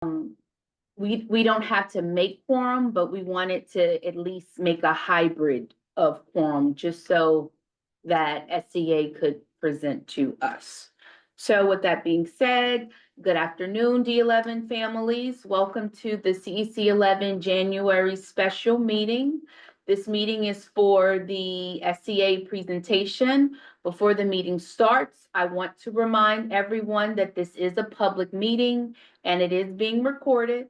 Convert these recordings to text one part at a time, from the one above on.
we don't have to make quorum, but we wanted to at least make a hybrid of quorum, just so that SCA could present to us. So with that being said, good afternoon, D11 families. Welcome to the CEC 11 January special meeting. This meeting is for the SCA presentation. Before the meeting starts, I want to remind everyone that this is a public meeting and it is being recorded.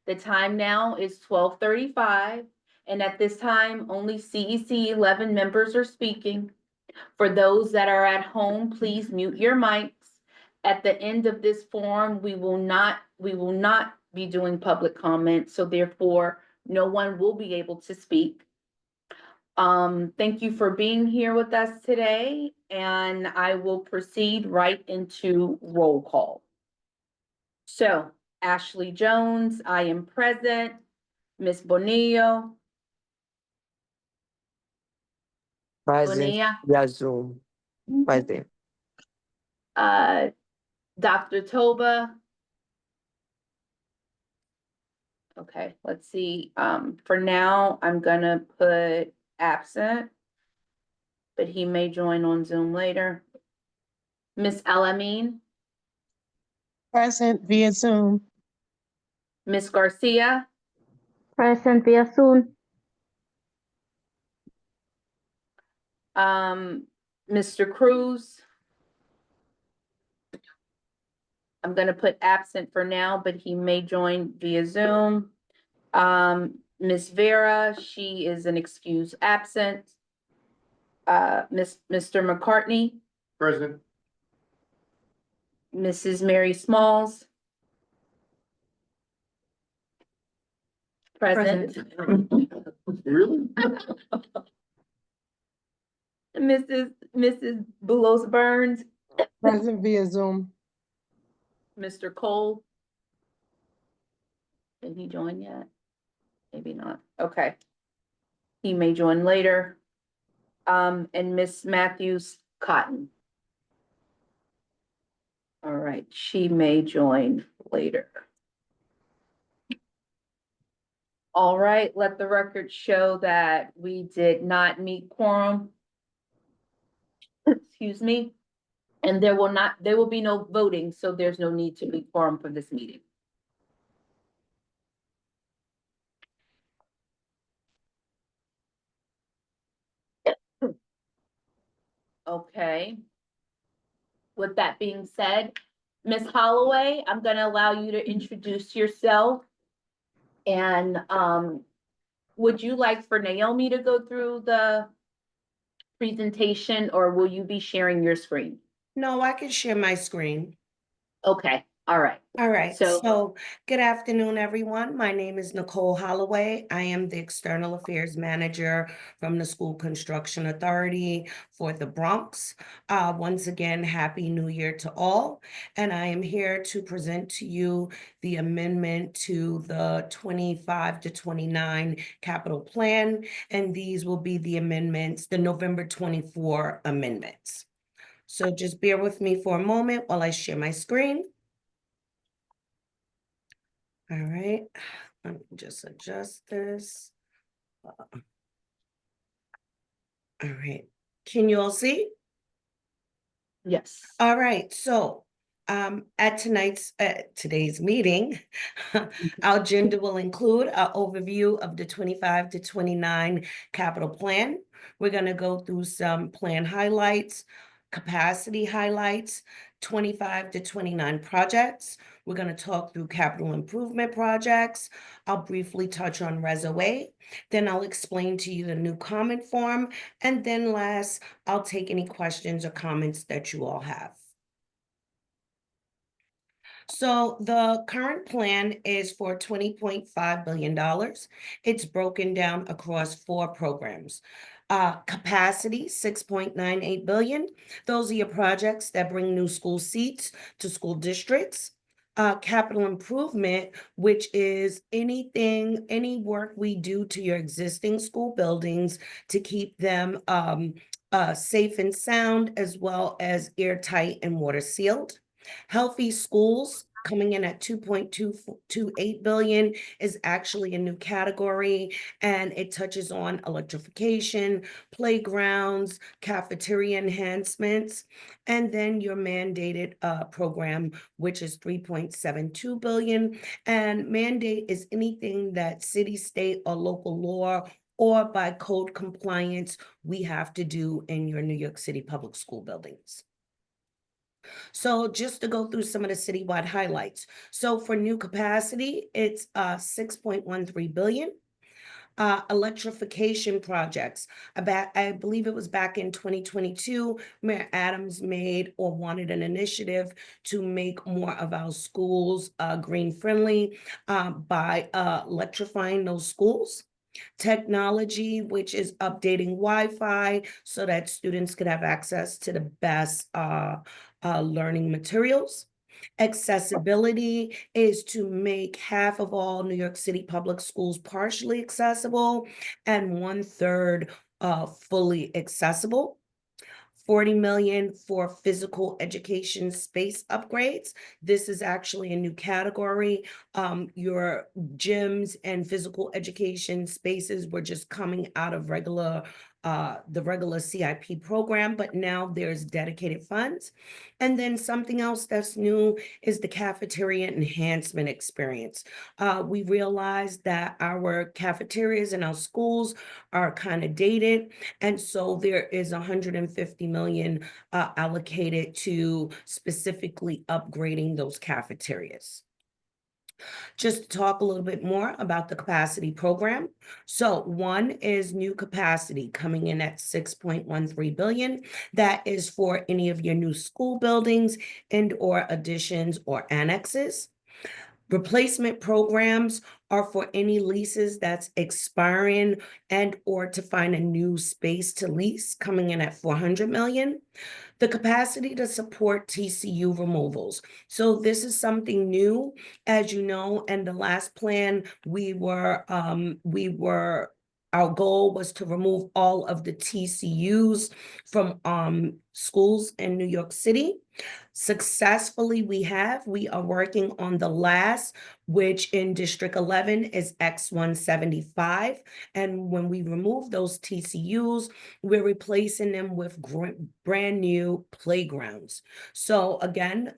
The time now is 12:35, and at this time, only CEC 11 members are speaking. For those that are at home, please mute your mics. At the end of this forum, we will not be doing public comment, so therefore, no one will be able to speak. Thank you for being here with us today, and I will proceed right into roll call. So, Ashley Jones, I am present. Ms. Bonillo. Present Bonilla. via Zoom. Present. Dr. Toba. Okay, let's see. For now, I'm gonna put absent, but he may join on Zoom later. Ms. Elamine. Present via Zoom. Ms. Garcia. Present via Zoom. Mr. Cruz. I'm gonna put absent for now, but he may join via Zoom. Ms. Vera, she is an excused absent. Mr. McCartney. Present. Mrs. Mary Smalls. Present. Really? Mrs. Bulos Burns. Present via Zoom. Mr. Cole. Did he join yet? Maybe not. Okay. He may join later. And Miss Matthews Cotton. All right, she may join later. All right, let the record show that we did not meet quorum. Excuse me. And there will be no voting, so there's no need to meet quorum for this meeting. Okay. With that being said, Ms. Holloway, I'm gonna allow you to introduce yourself. And would you like for Naomi to go through the presentation, or will you be sharing your screen? No, I can share my screen. Okay, all right. All right, So- so good afternoon, everyone. My name is Nicole Holloway. I am the External Affairs Manager from the School Construction Authority for the Bronx. Once again, Happy New Year to all. And I am here to present to you the amendment to the 25 to 29 capital plan. And these will be the amendments, the November 24 amendments. So just bear with me for a moment while I share my screen. All right, let me just adjust this. All right, can you all see? Yes. All right, so at today's meeting, our agenda will include an overview of the 25 to 29 capital plan. We're going to go through some plan highlights, capacity highlights, 25 to 29 projects. We're going to talk through capital improvement projects. I'll briefly touch on Reso-A. Then I'll explain to you the new comment form. And then last, I'll take any questions or comments that you all have. So the current plan is for $20.5 billion. It's broken down across 4 programs. Capacity, $6.98 billion. Those are your projects that bring new school seats to school districts. Capital improvement, which is any work we do to your existing school buildings to keep them safe and sound, as well as airtight and water sealed. Healthy schools, coming in at 2.228 billion is actually a new category, and it touches on electrification, playgrounds, cafeteria enhancements, and then your mandated program, which is 3.72 billion. And mandate is anything that city, state, or local law or by code compliance we have to do in your New York City public school buildings. So just to go through some of the citywide highlights. So for new capacity, it's 6.13 billion. Electrification projects. I believe it was back in 2022, Mayor Adams made or wanted an initiative to make more of our schools green friendly by electrifying those schools. Technology, which is updating Wi-Fi so that students could have access to the best learning materials. Accessibility is to make half of all New York City public schools partially accessible and 1/3 fully accessible. 40 million for physical education space upgrades. This is actually a new category. Your gyms and physical education spaces were just coming out of the regular CIP program, but now there's dedicated funds. And then something else that's new is the cafeteria enhancement experience. We realized that our cafeterias in our schools are kind of dated, and so there is 150 million allocated to specifically upgrading those cafeterias. Just to talk a little bit more about the capacity program. So one is new capacity coming in at 6.13 billion. That is for any of your new school buildings and or additions or annexes. Replacement programs are for any leases that's expiring and or to find a new space to lease, coming in at 400 million. The capacity to support TCU removals. So this is something new, as you know, and the last plan our goal was to remove all of the TCUs from schools in New York City. Successfully, we are working on the last, which in District 11 is X175. And when we remove those TCUs, we're replacing them with brand new playgrounds. So again,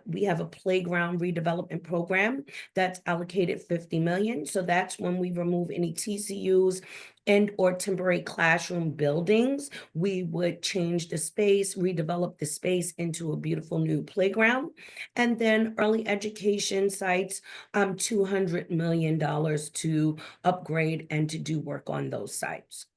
we have a playground redevelopment program that's allocated 50 million. So that's when we remove any TCUs and or temporary classroom buildings. We would change the space, redevelop the space into a beautiful new playground. And then early education sites, $200 million to upgrade and to do work on those sites.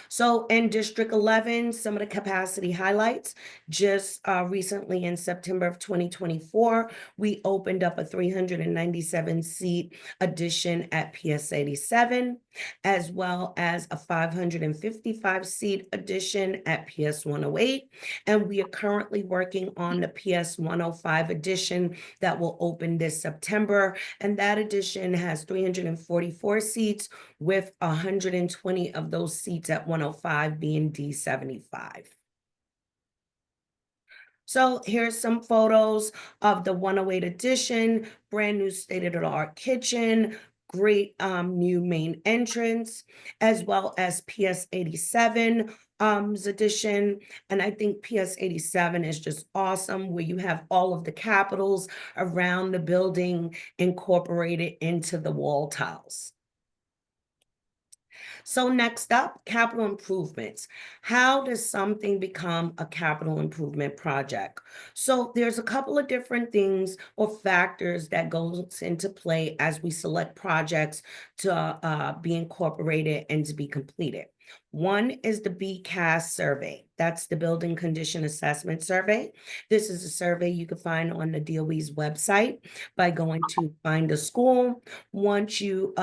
So in District 11, some of the capacity highlights, just recently in September of 2024, we opened up a 397-seat addition at PS 87, as well as a 555-seat addition at PS 108. And we are currently working on the PS 105 addition that will open this September. And that addition has 344 seats, with 120 of those seats at 105 being D75. So here's some photos of the 108 addition, brand new state-of-the-art kitchen, great new main entrance, as well as PS 87 addition. And I think PS 87 is just awesome, where you have all of the capitals around the building incorporated into the wall tiles. So next up, capital improvements. How does something become a capital improvement project? So there's a couple of different things or factors that goes into play as we select projects to be incorporated and to be completed. One is the BCAS survey. That's the Building Condition Assessment Survey. This is a survey you can find on the DOE's website by going to Find a School. Once you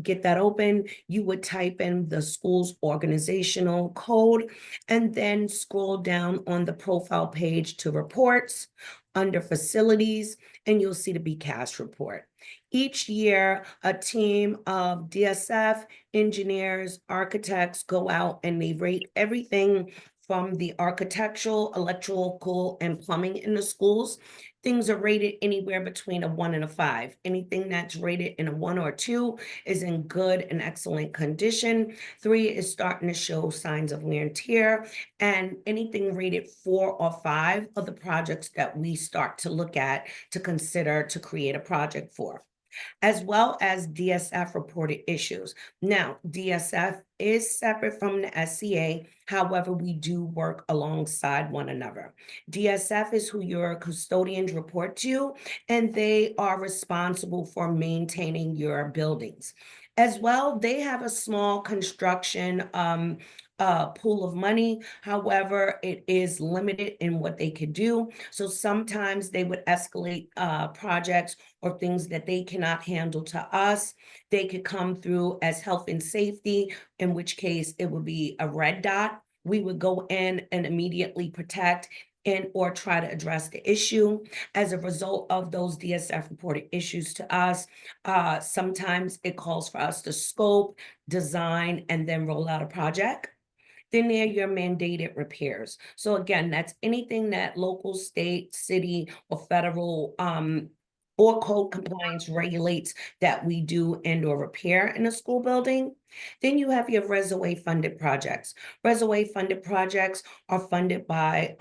get that open, you would type in the school's organizational code and then scroll down on the profile page to reports under facilities, and you'll see the BCAS report. Each year, a team of DSF, engineers, architects go out and they rate everything from the architectural, electrical, and plumbing in the schools. Things are rated anywhere between a 1 and a 5. Anything that's rated in a 1 or 2 is in good and excellent condition. 3 is starting to show signs of wear and tear. And anything rated 4 or 5 are the projects that we start to look at to consider to create a project for, as well as DSF reported issues. Now, DSF is separate from the SCA. However, we do work alongside one another. DSF is who your custodians report to, and they are responsible for maintaining your buildings. As well, they have a small construction pool of money. However, it is limited in what they could do. So sometimes they would escalate projects or things that they cannot handle to us. They could come through as health and safety, in which case it would be a red dot. We would go in and immediately protect and or try to address the issue. As a result of those DSF reported issues to us, sometimes it calls for us to scope, design, and then roll out a project. Then there are your mandated repairs. So again, that's anything that local, state, city, or federal or code compliance regulates that we do and or repair in a school building. Then you have your reservoir funded projects. Reservoir funded projects are funded by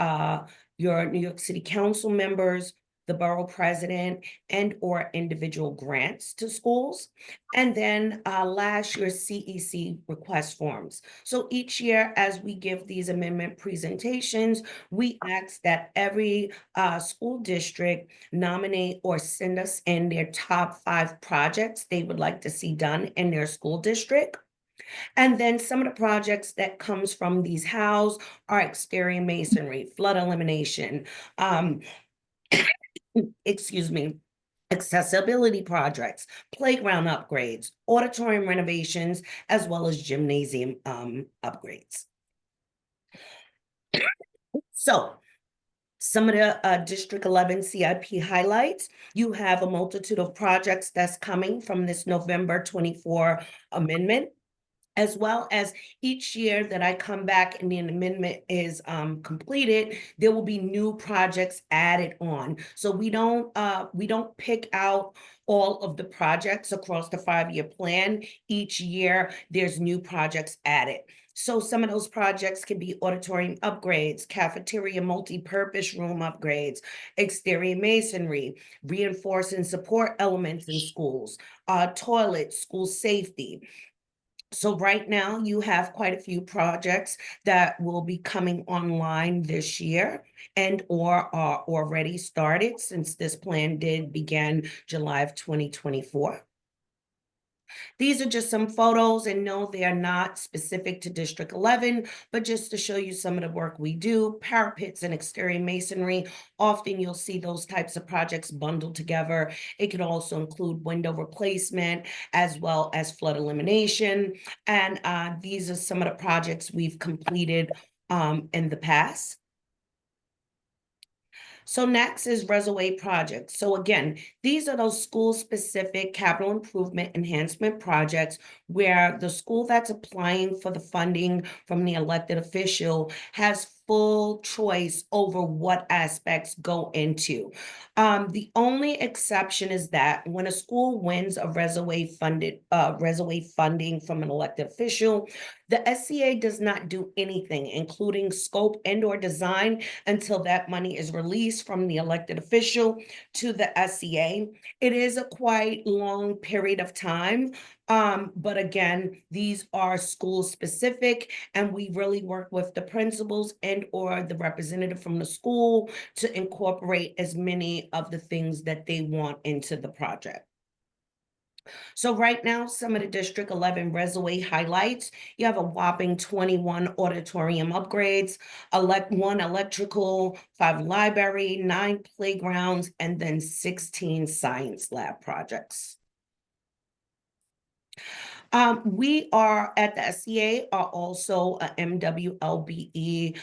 your New York City Council members, the borough president, and or individual grants to schools. And then last year, CEC request forms. So each year, as we give these amendment presentations, we ask that every school district nominate or send us in their top 5 projects they would like to see done in their school district. And then some of the projects that comes from these hows are exterior masonry, flood elimination, excuse me, accessibility projects, playground upgrades, auditorium renovations, as well as gymnasium upgrades. So some of the District 11 CIP highlights, you have a multitude of projects that's coming from this November 24 amendment, as well as each year that I come back and the amendment is completed, there will be new projects added on. So we don't pick out all of the projects across the 5-year plan. Each year, there's new projects added. So some of those projects can be auditorium upgrades, cafeteria multi-purpose room upgrades, exterior masonry, reinforcing support elements in schools, toilets, school safety. So right now you have quite a few projects that will be coming online this year and or are already started, since this plan did begin July of 2024. These are just some photos, and no, they are not specific to District 11, but just to show you some of the work we do. Parapets and exterior masonry, often you'll see those types of projects bundled together. It can also include window replacement as well as flood elimination. And these are some of the projects we've completed in the past. So next is reservoir projects. So again, these are those school-specific capital improvement enhancement projects where the school that's applying for the funding from the elected official has full choice over what aspects go into. The only exception is that when a school wins a reservoir funding from an elected official, the SCA does not do anything, including scope and or design, until that money is released from the elected official to the SCA. It is a quite long period of time. But again, these are school specific, and we really work with the principals and or the representative from the school to incorporate as many of the things that they want into the project. So right now, some of the District 11 reservoir highlights, you have a whopping 21 auditorium upgrades, 1 electrical, 5 library, 9 playgrounds, and then 16 science lab projects. We are at the SCA are also a MWLBE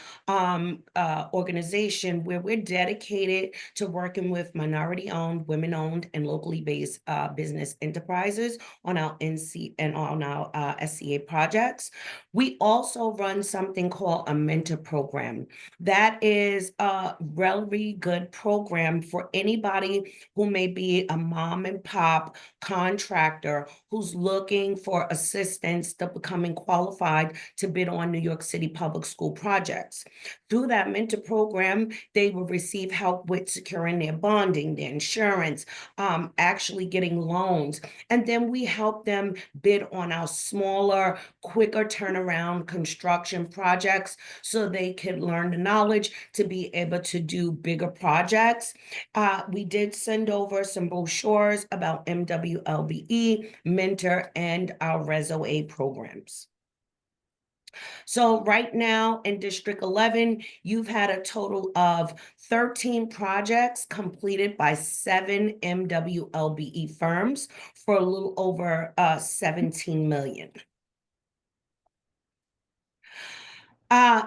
organization where we're dedicated to working with minority-owned, women-owned, and locally based business enterprises on our NC and on our SCA projects. We also run something called a mentor program. That is a really good program for anybody who may be a mom and pop contractor who's looking for assistance to becoming qualified to bid on New York City public school projects. Through that mentor program, they will receive help with securing their bonding, their insurance, actually getting loans. And then we help them bid on our smaller, quicker turnaround construction projects so they can learn the knowledge to be able to do bigger projects. We did send over some brochures about MWLBE, Mentor, and our Reso-A programs. So right now in District 11, you've had a total of 13 projects completed by 7 MWLBE firms for a little over 17 million.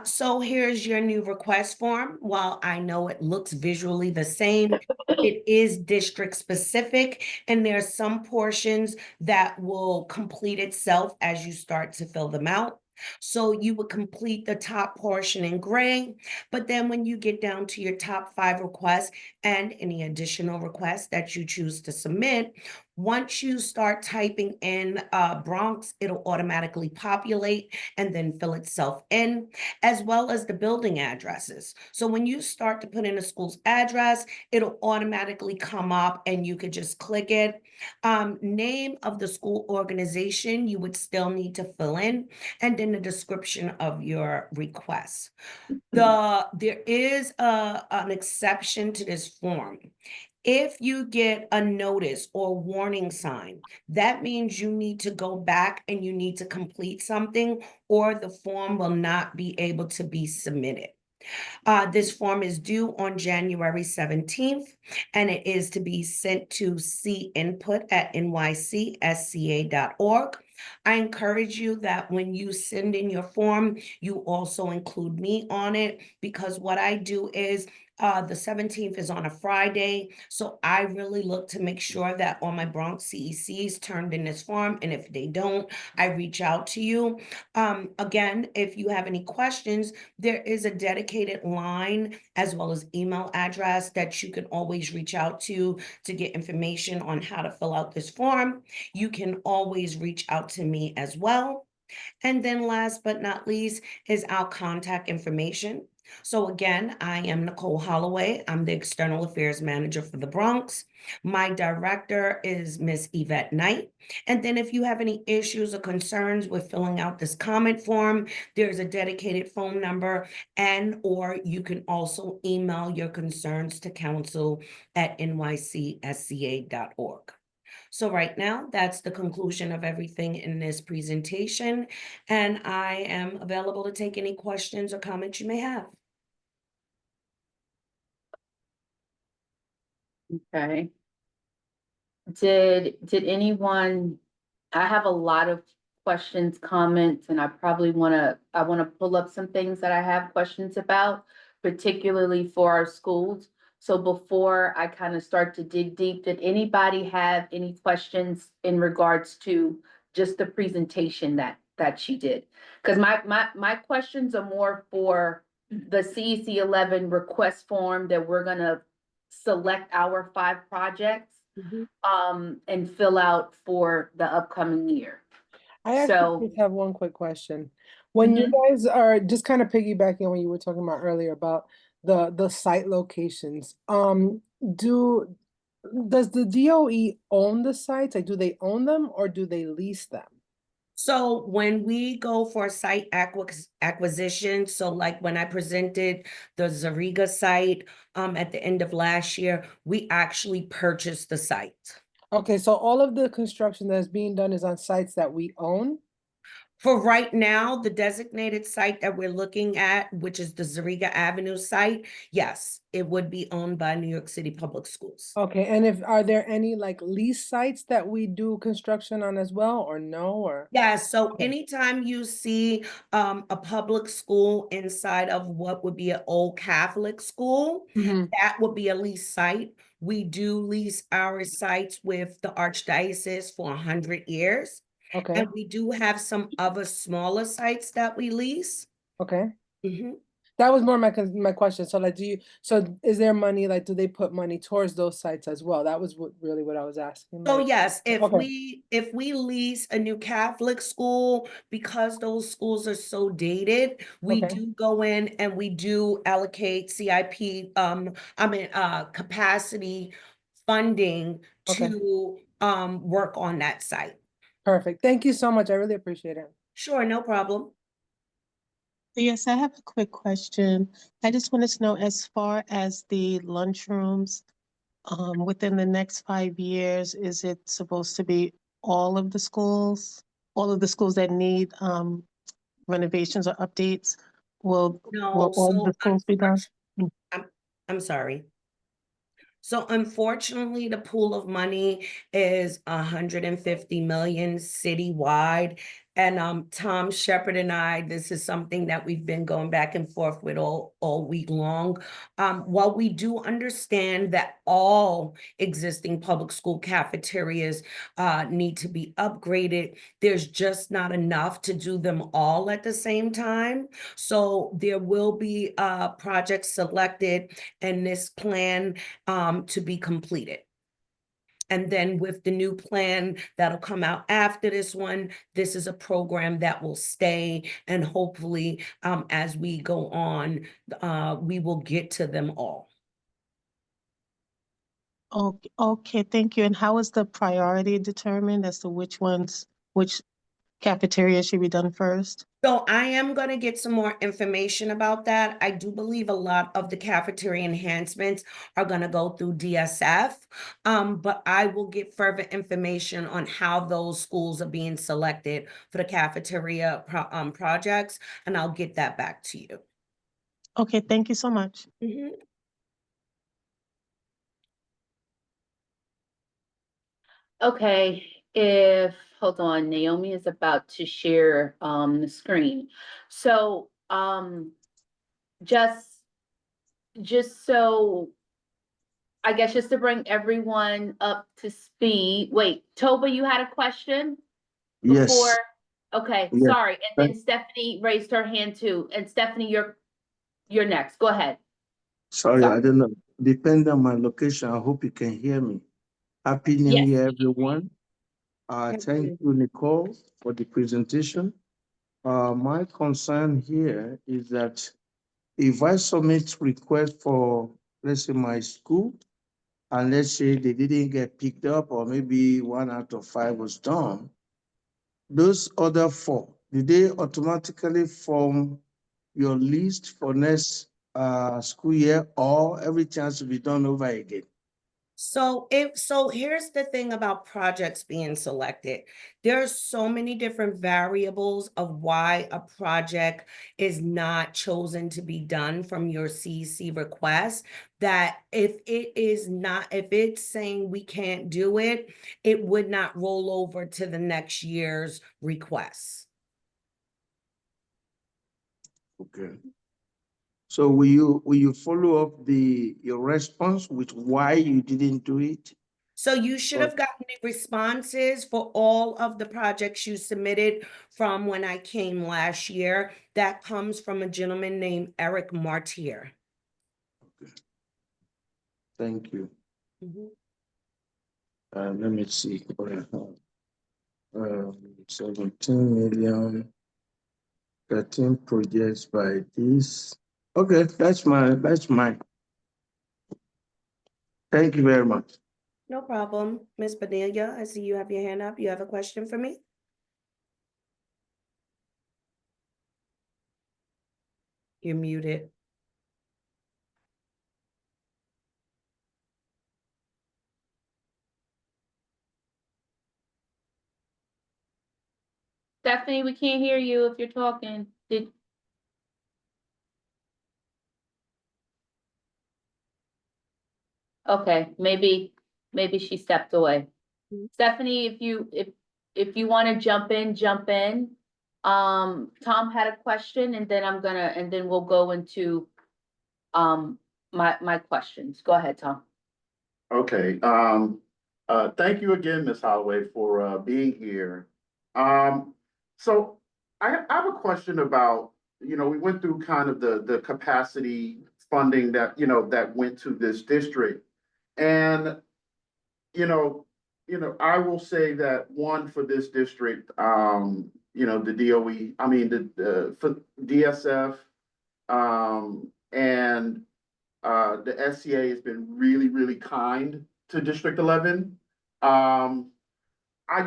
So here's your new request form. While I know it looks visually the same, it is district specific, and there are some portions that will complete itself as you start to fill them out. So you would complete the top portion in gray, but then when you get down to your top 5 requests and any additional requests that you choose to submit, once you start typing in Bronx, it'll automatically populate and then fill itself in, as well as the building addresses. So when you start to put in a school's address, it'll automatically come up and you could just click it. Name of the school organization you would still need to fill in, and then the description of your request. There is an exception to this form. If you get a notice or warning sign, that means you need to go back and you need to complete something, or the form will not be able to be submitted. This form is due on January 17th, and it is to be sent to cinput@nycsca.org. I encourage you that when you send in your form, you also include me on it, because what I do is the 17th is on a Friday, so I really look to make sure that all my Bronx CECs turned in this form, and if they don't, I reach out to you. Again, if you have any questions, there is a dedicated line as well as email address that you can always reach out to get information on how to fill out this form. You can always reach out to me as well. And then last but not least is our contact information. So again, I am Nicole Holloway. I'm the External Affairs Manager for the Bronx. My director is Miss Yvette Knight. And then if you have any issues or concerns with filling out this comment form, there's a dedicated phone number, or you can also email your concerns to council@nycsca.org. So right now, that's the conclusion of everything in this presentation, and I am available to take any questions or comments you may have. Okay. Did anyone, I have a lot of questions, comments, and I want to pull up some things that I have questions about, particularly for our schools. So before I kind of start to dig deep, did anybody have any questions in regards to just the presentation that she did? Because my questions are more for the CEC 11 request form that we're gonna select our 5 projects and fill out for the upcoming year. I So- actually just have one quick question. When you guys are just kind of piggybacking on what you were talking about earlier about the site locations, does the DOE own the sites? Like, do they own them or do they lease them? So when we go for site acquisition, so like when I presented the Zariga site at the end of last year, we actually purchased the site. Okay, so all of the construction that's being done is on sites that we own? For right now, the designated site that we're looking at, which is the Zariga Avenue site, yes, it would be owned by New York City Public Schools. Okay, and are there any like lease sites that we do construction on as well, or no, or? Yeah, so Okay. anytime you see a public school inside of what would be an old Catholic school, Mhm. that would be a lease site. We do lease our sites with the Archdiocese for 100 years. Okay, And we do have some other smaller sites that we lease. okay. Mhm. That was more my question. So like, so is there money, like, do they put money towards those sites as well? That was really what I was asking. So Like, yes, okay, if we lease a new Catholic school, because those schools are so dated, we okay, do go in and we do allocate CIP, capacity funding okay. to work on that site. Perfect. Thank you so much. I really appreciate it. Sure, no problem. Yes, I have a quick question. I just wanted to know, as far as the lunchrooms, within the next 5 years, is it supposed to be all of the schools? All of the schools that need renovations or updates? Will No, all of the so schools be done? I'm, I'm sorry. So unfortunately, the pool of money is 150 million citywide. And Tom Shepard and I, this is something that we've been going back and forth with all week long. While we do understand that all existing public school cafeterias need to be upgraded, there's just not enough to do them all at the same time. So there will be projects selected in this plan to be completed. And then with the new plan that'll come out after this one, this is a program that will stay, and hopefully, as we go on, we will get to them all. Okay, okay, thank you. And how is the priority determined as to which cafeteria should be done first? So I am going to get some more information about that. I do believe a lot of the cafeteria enhancements are going to go through DSF, but I will get further information on how those schools are being selected for the cafeteria projects, and I'll get that back to you. Okay, thank you so much. Mhm. Okay, hold on, Naomi is about to share, the screen. So, just so, I guess just to bring everyone up to speed. Wait, Toba, you had a question Yes, before? Okay, yes. sorry. And then Stephanie raised her hand too. And Stephanie, you're next. Go ahead. Sorry, Sorry. I don't know. Depending on my location, I hope you can hear me. Happy New Yes. Year, everyone. Happy Thank New you, Nicole, for the presentation. My concern here is that if I submit request for, let's say, my school, and let's say they didn't get picked up, or maybe 1 out of 5 was done, those other 4, did they automatically form your list for next school year, or every chance to be done over again? So here's the thing about projects being selected. There are so many different variables of why a project is not chosen to be done from your CEC request, that if it's saying we can't do it, it would not roll over to the next year's request. Okay. So will you follow up your response with why you didn't do it? So you should have gotten the responses for all of the projects you submitted from when I came last year. That comes from a gentleman named Eric Martier. Thank you. Mhm. Let me see. 17 million, 13 projects by this. Okay, that's mine. Thank you very much. No problem. Ms. Bedelia, I see you have your hand up. You have a question for me? You're muted. Stephanie, we can't hear you if you're talking. Okay, maybe she stepped away. Stephanie, if you want to jump in, jump in. Tom had a question and then we'll go into my questions. Go ahead, Tom. Okay, thank you again, Ms. Holloway, for being here. So I have a question about, we went through kind of the capacity funding that, that went to this district. And, I will say that one for this district, the DOE, for DSF, and the SCA has been really, really kind to District 11. I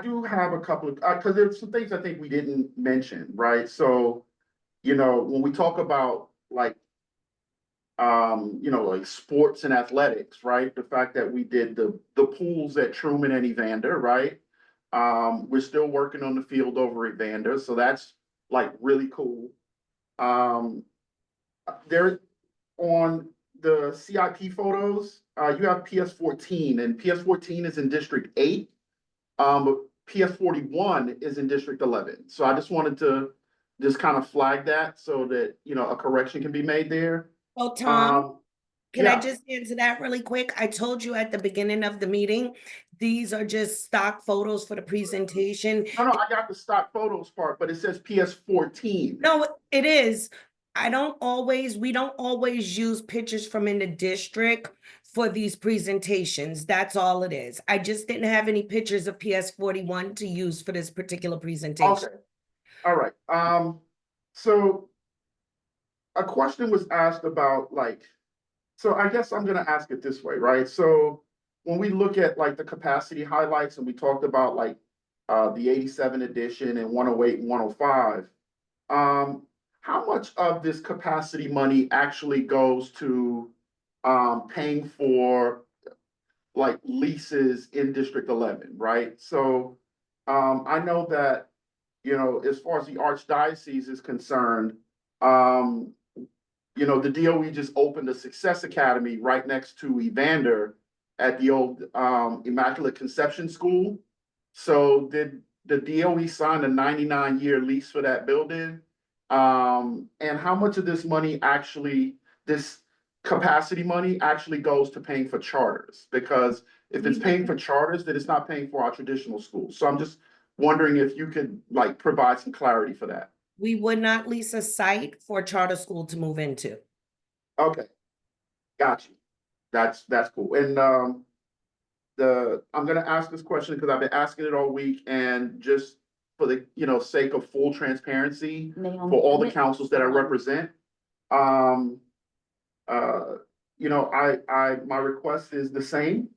do have a couple of, because there's some things I think we didn't mention, right? So, when we talk about like sports and athletics, right? The fact that we did the pools at Truman and Evander, right? We're still working on the field over Evander, so that's like really cool. There on the CIP photos, you have PS14, and PS14 is in District 8, but PS41 is in District 11. So I just wanted to just kind of flag that so that, a correction can be made there. Well, Tom, can I yeah. just answer that really quick? I told you at the beginning of the meeting, these are just stock photos for the presentation. No, I got the stock photos part, but it says PS14. No, it is. We don't always use pictures from in the district for these presentations. That's all it is. I just didn't have any pictures of PS41 to use for this particular presentation. Okay. All right. So a question was asked about so I guess I'm gonna ask it this way, right? So when we look at like the capacity highlights and we talked about like the 87 edition and 108 and 105, how much of this capacity money actually goes to paying for like leases in District 11, right? So I know that, as far as the Archdiocese is concerned, the DOE just opened a Success Academy right next to Evander at the old Immaculate Conception School. So did the DOE sign a 99-year lease for that building? And how much of this money this capacity money actually goes to paying for charters? Because if it's paying for charters, then it's not paying for our traditional schools. So I'm just wondering if you could like provide some clarity for that. We would not lease a site for a charter school to move into. Okay, got you. That's cool. And I'm gonna ask this question because I've been asking it all week, and just for the sake of full transparency for all the councils that I represent, my request is the same,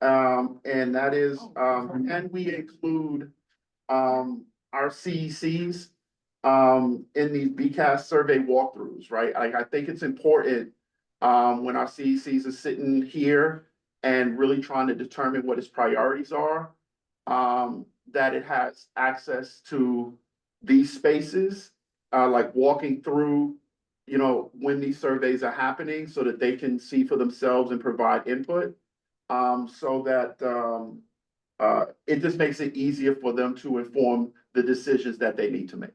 and that is can we include our CECs in these BCAS survey walkthroughs, right? I think it's important when our CECs are sitting here and really trying to determine what its priorities are, that it has access to these spaces, like walking through, when these surveys are happening so that they can see for themselves and provide input, so that it just makes it easier for them to inform the decisions that they need to make.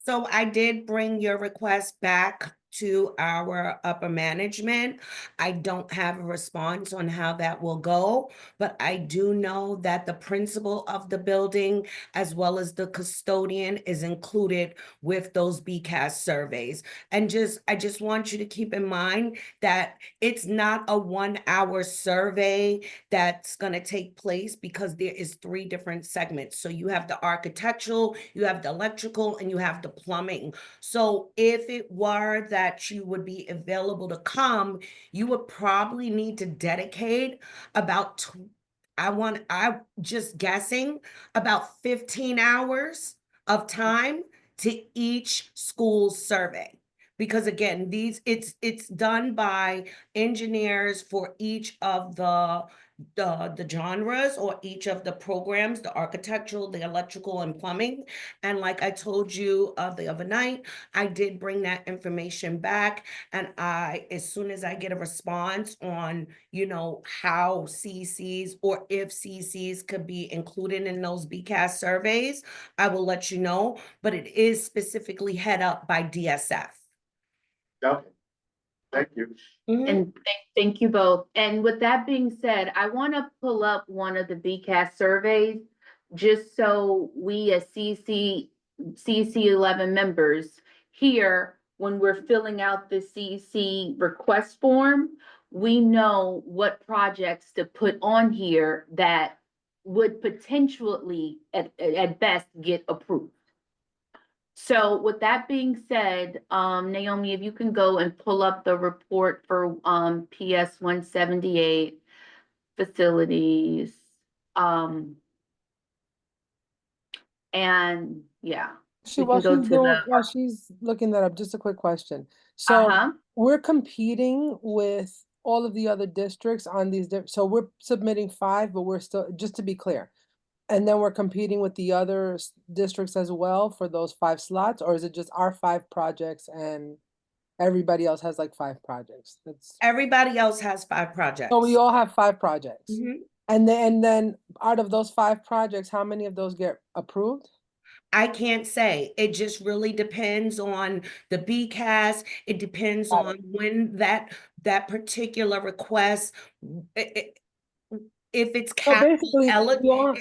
So I did bring your request back to our upper management. I don't have a response on how that will go, but I do know that the principal of the building, as well as the custodian, is included with those BCAS surveys. And I just want you to keep in mind that it's not a 1-hour survey that's going to take place, because there is 3 different segments. So you have the architectural, you have the electrical, and you have the plumbing. So if it were that you would be available to come, you would probably need to dedicate about, I'm just guessing, about 15 hours of time to each school survey. Because again, it's done by engineers for each of the the genres or each of the programs, the architectural, the electrical and plumbing. And like I told you the other night, I did bring that information back. And as soon as I get a response on, how CCs or if CCs could be included in those BCAS surveys, I will let you know, but it is specifically head up by DSF. Okay, thank you. Mhm. And thank you both. And with that being said, I want to pull up one of the BCAS surveys, just so we as CC 11 members here, when we're filling out the CC request form, we know what projects to put on here that would potentially at best get approved. So with that being said, Naomi, if you can go and pull up the report for PS 178 facilities. And yeah, Actually, we while can go she's to doing, the while she's looking that up, just a quick question. So uh-huh. we're competing with all of the other districts on these, so we're submitting 5, but we're still, just to be clear. And then we're competing with the other districts as well for those 5 slots, or is it just our 5 projects and everybody else has like 5 projects? Everybody else has 5 So we projects. all have 5 projects. Mhm. And then out of those 5 projects, how many of those get approved? I can't say. It just really depends on the BCAS. It depends Got on when that particular request, if it's So capital basically, eligible.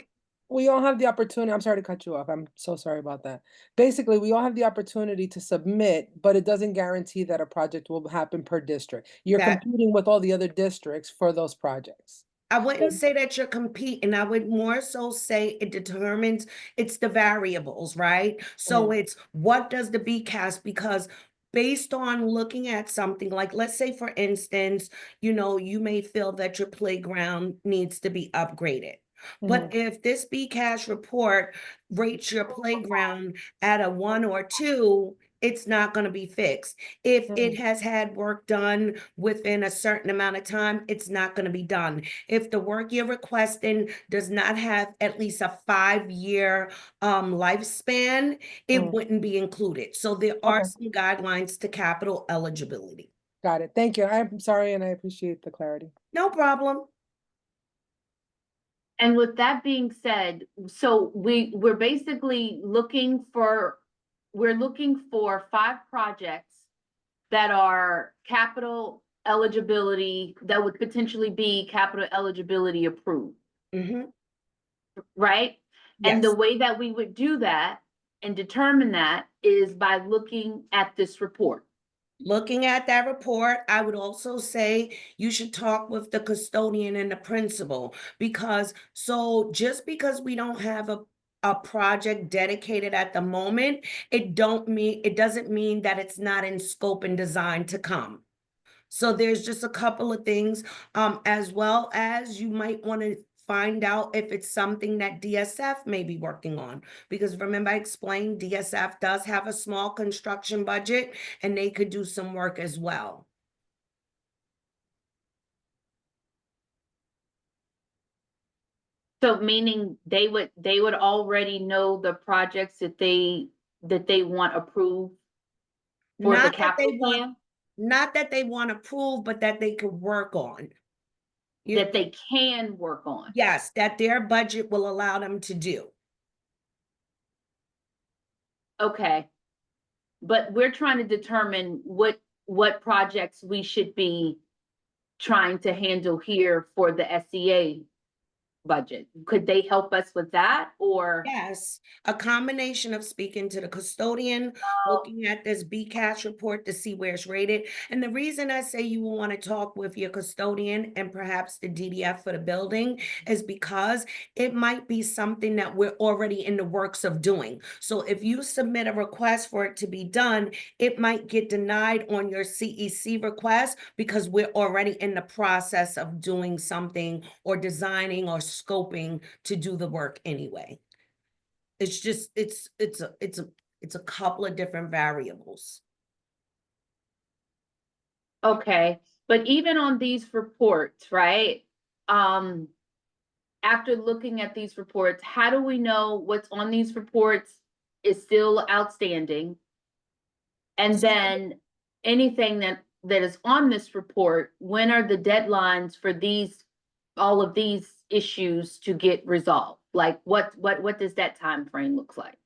we all have the opportunity. I'm sorry to cut you off. I'm so sorry about that. Basically, we all have the opportunity to submit, but it doesn't guarantee that a project will happen per district. You're That competing with all the other districts for those projects. I wouldn't say that you're competing. I would more so say it determines, it's the variables, right? So it's what does the BCAS, because based on looking at something like, let's say, for instance, you may feel that your playground needs to be upgraded. But if this BCAS report rates your playground at a 1 or 2, it's not going to be fixed. If it has had work done within a certain amount of time, it's not going to be done. If the work you're requesting does not have at least a 5-year lifespan, it wouldn't be included. So there are Okay. some guidelines to capital eligibility. Got it. Thank you. I'm sorry, and I appreciate the clarity. No problem. And with that being said, so we're basically looking for 5 projects that are capital eligibility, that would potentially be capital eligibility approved, Mhm. right? And the Yes. way that we would do that and determine that is by looking at this report. Looking at that report, I would also say you should talk with the custodian and the principal, because just because we don't have a project dedicated at the moment, it doesn't mean that it's not in scope and design to come. So there's just a couple of things, as well as you might want to find out if it's something that DSF may be working on. Because remember, I explained DSF does have a small construction budget and they could do some work as well. So meaning they would already know the projects that they want approved for the Not that capital they plan, not that they want to prove, but that they could work on. that they can work on. Yes, that their budget will allow them to do. Okay. But we're trying to determine what projects we should be trying to handle here for the SEA budget. Could they help us with that, or? Yes, a combination of speaking to the custodian, looking at this BCAS report to see where it's rated. And the reason I say you will want to talk with your custodian and perhaps the DDF for the building is because it might be something that we're already in the works of doing. So if you submit a request for it to be done, it might get denied on your CEC request because we're already in the process of doing something or designing or scoping to do the work anyway. It's just, it's a couple of different variables. Okay, but even on these reports, right? after looking at these reports, how do we know what's on these reports is still outstanding? And then anything that is on this report, when are the deadlines for all of these issues to get resolved? Like what does that time frame look like?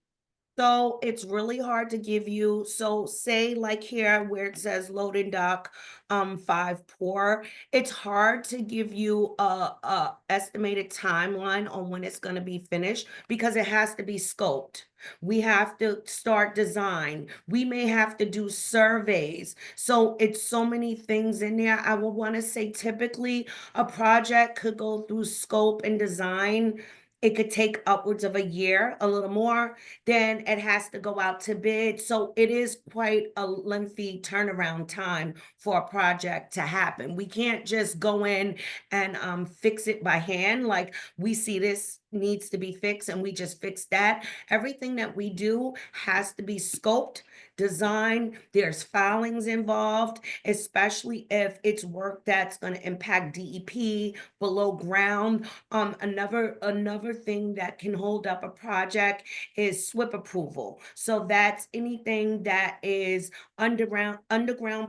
So it's really hard to give you, so say like here where it says loading dock, 5 poor, it's hard to give you a estimated timeline on when it's gonna be finished because it has to be scoped. We have to start design. We may have to do surveys. So it's so many things in there. I would wanna say typically a project could go through scope and design. It could take upwards of a year, a little more. Then it has to go out to bid. So it is quite a lengthy turnaround time for a project to happen. We can't just go in and fix it by hand. Like we see this needs to be fixed and we just fix that. Everything that we do has to be scoped, designed. There's filings involved, especially if it's work that's going to impact DEP, below ground. Another thing that can hold up a project is SWIP approval. So that's anything that is underground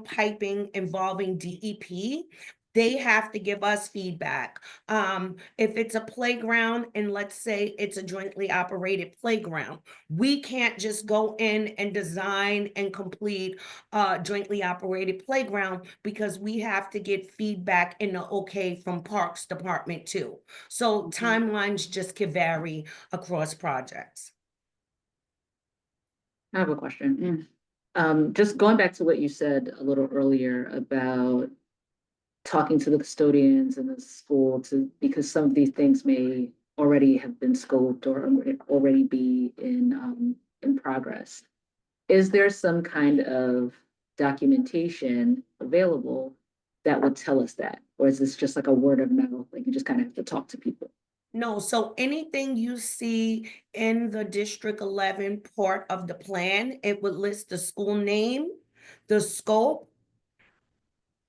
piping involving DEP. They have to give us feedback. If it's a playground and let's say it's a jointly operated playground, we can't just go in and design and complete a jointly operated playground because we have to get feedback in the okay from Parks Department too. So timelines just can vary across projects. I have a question. Just going back to what you said a little earlier about talking to the custodians in the school because some of these things may already have been scoped or already be in progress. Is there some kind of documentation available that would tell us that? Or is this just like a word of mouth, like you just kind of have to talk to people? No, so anything you see in the District 11 part of the plan, it would list the school name, the scope,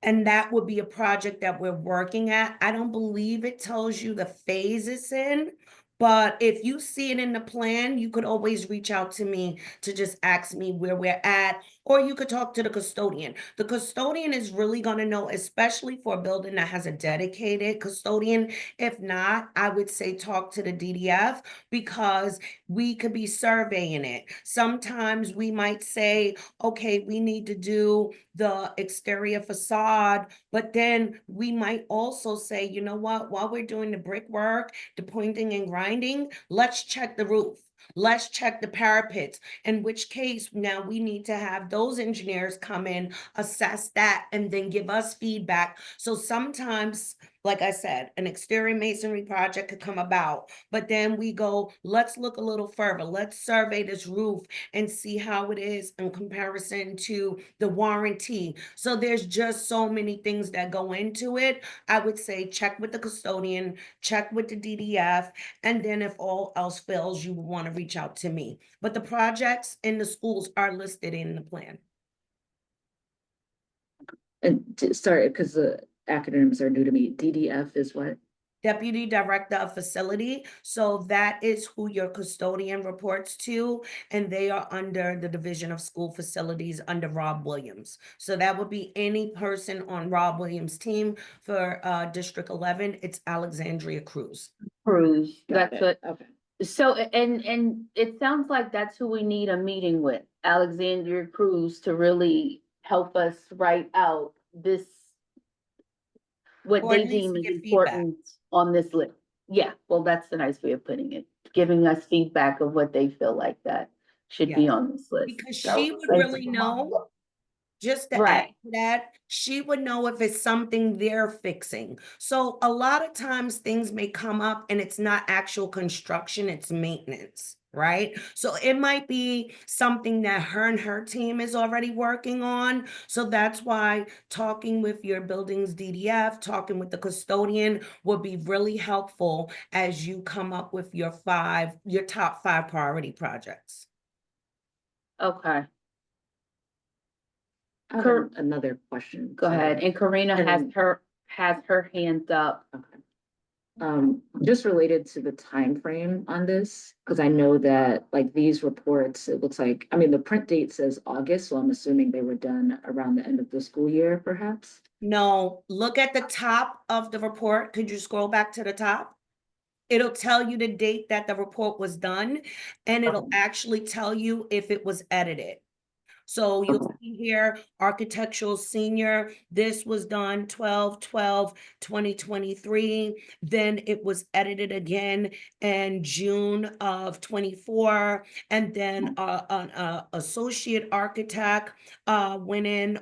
and that would be a project that we're working at. I don't believe it tells you the phase it's in, but if you see it in the plan, you could always reach out to me to just ask me where we're at, or you could talk to the custodian. The custodian is really going to know, especially for a building that has a dedicated custodian. If not, I would say talk to the DDF because we could be surveying it. Sometimes we might say, okay, we need to do the exterior facade, but then we might also say, you know what, while we're doing the brickwork, the pointing and grinding, let's check the roof. Let's check the parapets, in which case now we need to have those engineers come in, assess that, and then give us feedback. So sometimes, like I said, an exterior masonry project could come about, but then we go, let's look a little further. Let's survey this roof and see how it is in comparison to the warranty. So there's just so many things that go into it. I would say check with the custodian, check with the DDF, and then if all else fails, you want to reach out to me. But the projects in the schools are listed in the plan. And sorry, because the acronyms are new to me. DDF is what? Deputy Director of Facility. So that is who your custodian reports to, and they are under the Division of School Facilities under Rob Williams. So that would be any person on Rob Williams' team. For District 11, it's Alexandria Cruz. Cruz, Got that's it. what, Okay. so, and it sounds like that's who we need a meeting with, Alexandria Cruz, to really help us write out this, what Or at they least deem is get feedback. important on this list. Yeah, well, that's a nice way of putting it, giving us feedback of what they feel like that should be Yes. on this list. Because So, she would thank really you. know. Just to add Right. to that, she would know if it's something they're fixing. So a lot of times things may come up and it's not actual construction, it's maintenance, right? So it might be something that her and her team is already working on. So that's why talking with your building's DDF, talking with the custodian would be really helpful as you come up with your top 5 priority projects. Okay, I have Cor- another question. go ahead. And Karina has And- her hands up. Okay. Just related to the time frame on this, because I know that like these reports, it looks like, I mean, the print date says August, so I'm assuming they were done around the end of the school year, perhaps? No, look at the top of the report. Could you scroll back to the top? It'll tell you the date that the report was done, and it'll actually tell you if it was edited. So you'll see here, architectural senior, this was done 12/12/2023. Then it was edited again in June of 24. And then an associate architect went in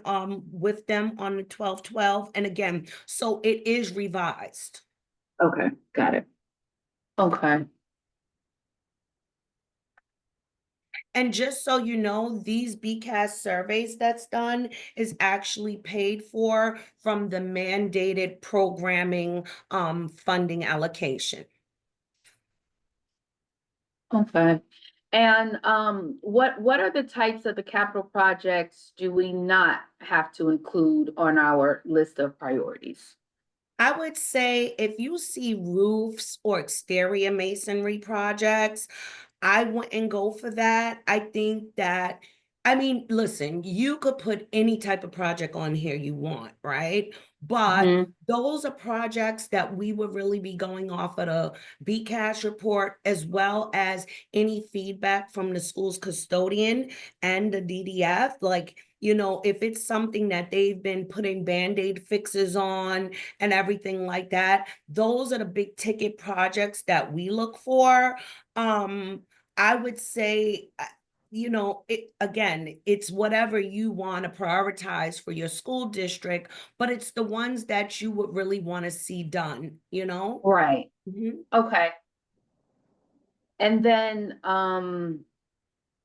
with them on the 12/12. And again, so it is revised. Okay, got it. Okay, And just so you know, these BCAS surveys that's done is actually paid for from the mandated programming funding allocation. okay. And, what are the types of the capital projects do we not have to include on our list of priorities? I would say if you see roofs or exterior masonry projects, I wouldn't go for that. I think that, I mean, listen, you could put any type of project on here you want, right? But Mhm. those are projects that we would really be going off of the BCAS report, as well as any feedback from the school's custodian and the DDF. Like, you know, if it's something that they've been putting Band-Aid fixes on and everything like that, those are the big ticket projects that we look for. I would say, you know, it's whatever you want to prioritize for your school district, but it's the ones that you would really want to see done, you know? Right, Mhm. okay. And then,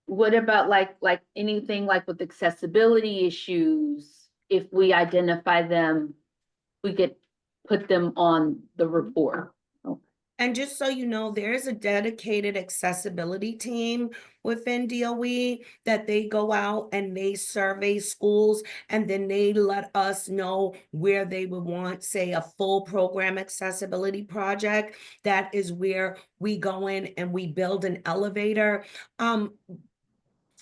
what about like anything like with accessibility issues? If we identify them, we could put them on the report. And just so you know, there is a dedicated accessibility team within DOE that they go out and they survey schools, and then they let us know where they would want, say, a full program accessibility project. That is where we go in and we build an elevator.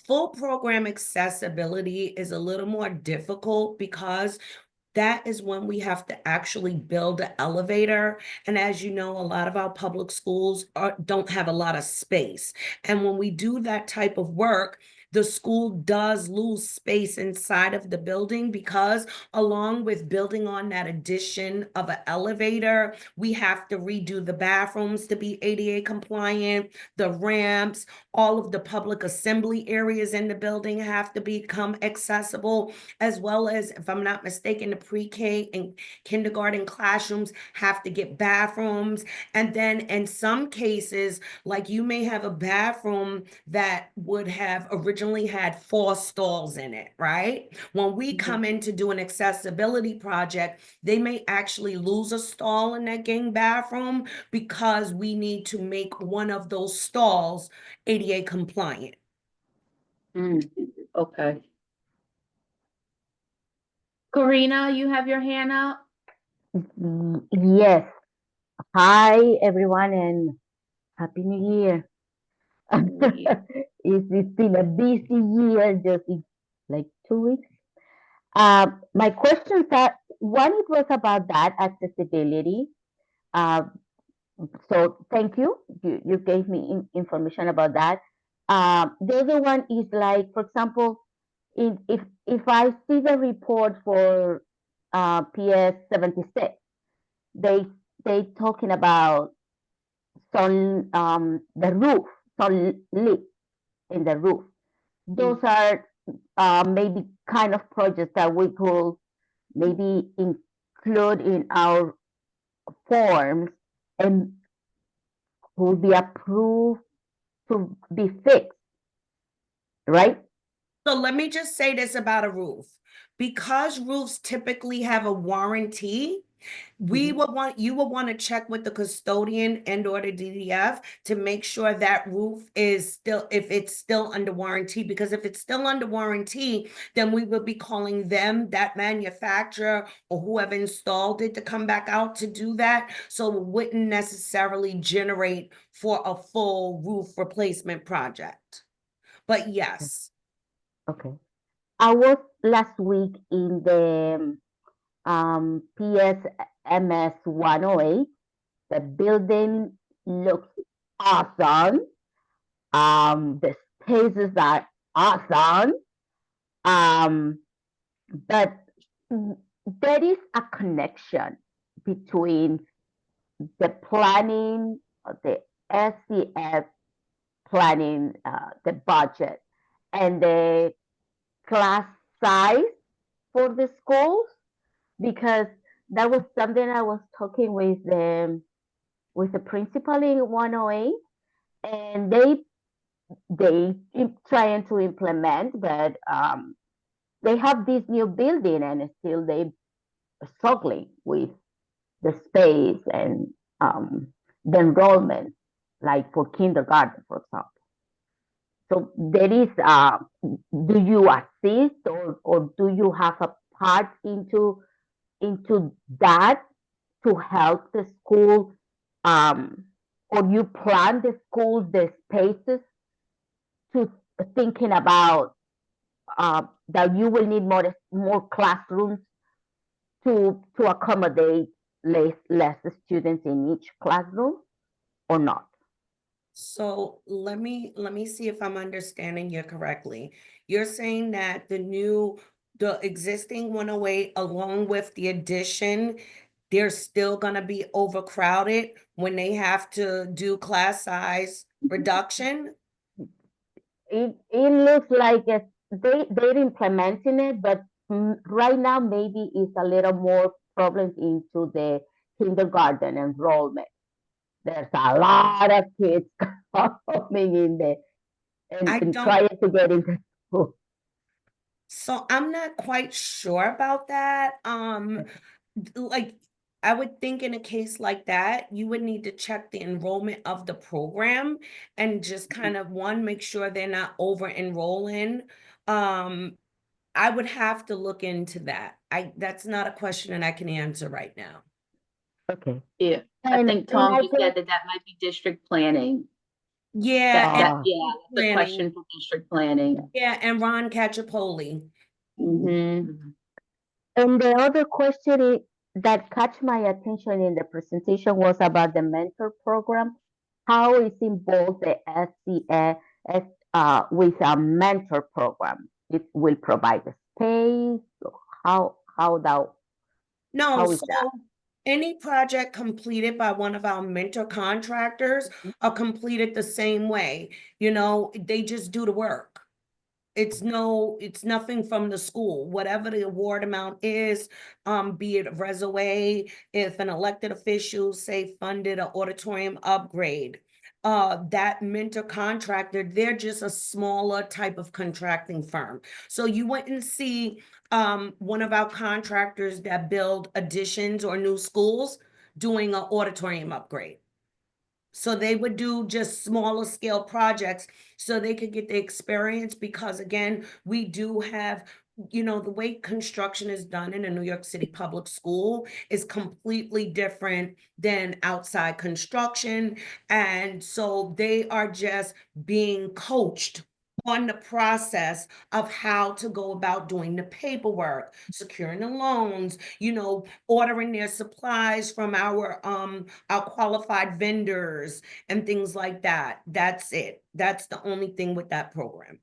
Full program accessibility is a little more difficult because that is when we have to actually build an elevator. And as you know, a lot of our public schools don't have a lot of space. And when we do that type of work, the school does lose space inside of the building, because along with building on that addition of an elevator, we have to redo the bathrooms to be ADA compliant, the ramps, all of the public assembly areas in the building have to become accessible, as well as, if I'm not mistaken, the pre-K and kindergarten classrooms have to get bathrooms. And then in some cases, like you may have a bathroom that would have originally had 4 stalls in it, right? When we come in to do an accessibility project, they may actually lose a stall in that gang bathroom because we need to make one of those stalls ADA compliant. Okay. Karina, you have your hand up? Yes. Hi, everyone, and Happy New Year. It's been a busy year, just in like 2 weeks. My questions are, one, it was about that accessibility. So thank you. You gave me information about that. The other one is like, for example, if I see the report for PS 76, they talking about some the roof, some leak in the roof. Those are maybe kind of projects that we could maybe include in our forms and will be approved to be fixed, right? So let me just say this about a roof. Because roofs typically have a warranty, You will want to check with the custodian and or the DDF to make sure that roof is still, if it's still under warranty, because if it's still under warranty, then we will be calling them, that manufacturer or whoever installed it, to come back out to do that. So it wouldn't necessarily generate for a full roof replacement project. But yes. Okay. I was last week in the PSMS 108. The building looks awesome. The spaces are awesome. But there is a connection between the planning, the SCF planning, the budget, and the class size for the schools, because that was something I was talking with the principal in 108, and they trying to implement, but they have this new building and still they struggling with the space and the enrollment, like for kindergarten, for example. So there is, do you assist or do you have a part into that to help the school, or you plan the schools, the spaces, to thinking about that you will need more classrooms to accommodate less students in each classroom, or not? So let me see if I'm understanding you correctly. You're saying that the existing 108, along with the addition, they're still gonna be overcrowded when they have to do class size reduction? It looks like they're implementing it, but right now maybe it's a little more problems into the kindergarten enrollment. There's a lot of kids coming in there I and don't- trying to get into school. So I'm not quite sure about that. Like, I would think in a case like that, you would need to check the enrollment of the program and just kind of make sure they're not over enrolling. I would have to look into that. That's not a question that I can answer right now. Okay. Yeah, I And- think and Tom, I you said that might be district planning. Yeah, Ah. Yeah, the planning. question for district planning. Yeah, and Ron Cacciapoli. Mhm. And the other question that caught my attention in the presentation was about the mentor program. How is involved the SCA with a mentor program? It will provide the space. How that? No, How is so that? any project completed by one of our mentor contractors are completed the same way. You know, they just do the work. It's nothing from the school. Whatever the award amount is, be it resume, if an elected official, say, funded an auditorium upgrade, that mentor contractor, they're just a smaller type of contracting firm. So you wouldn't see one of our contractors that build additions or new schools doing an auditorium upgrade. So they would do just smaller scale projects so they could get the experience, because again, we do have, the way construction is done in a New York City public school is completely different than outside construction. And so they are just being coached on the process of how to go about doing the paperwork, securing the loans, ordering their supplies from our qualified vendors and things like that. That's it. That's the only thing with that program.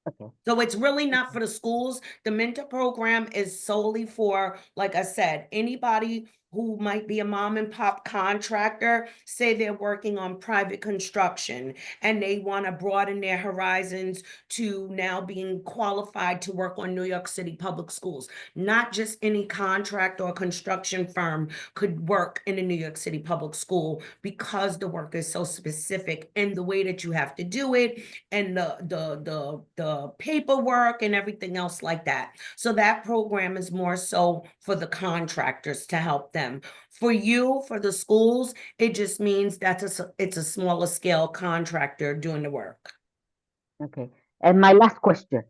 Okay. So it's really not for the schools. The mentor program is solely for, like I said, anybody who might be a mom and pop contractor, say they're working on private construction and they want to broaden their horizons to now being qualified to work on New York City public schools. Not just any contract or construction firm could work in a New York City public school because the work is so specific in the way that you have to do it and the paperwork and everything else like that. So that program is more so for the contractors to help them. For you, for the schools, it just means it's a smaller scale contractor doing the work. Okay. And my last question.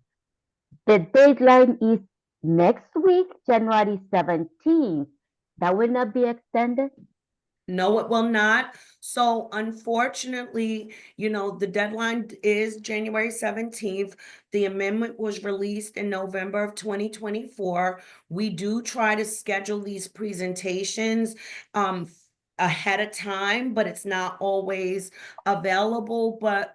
The deadline is next week, January 17th. That will not be extended? No, it will not. So unfortunately, the deadline is January 17th. The amendment was released in November of 2024. We do try to schedule these presentations ahead of time, but it's not always available. But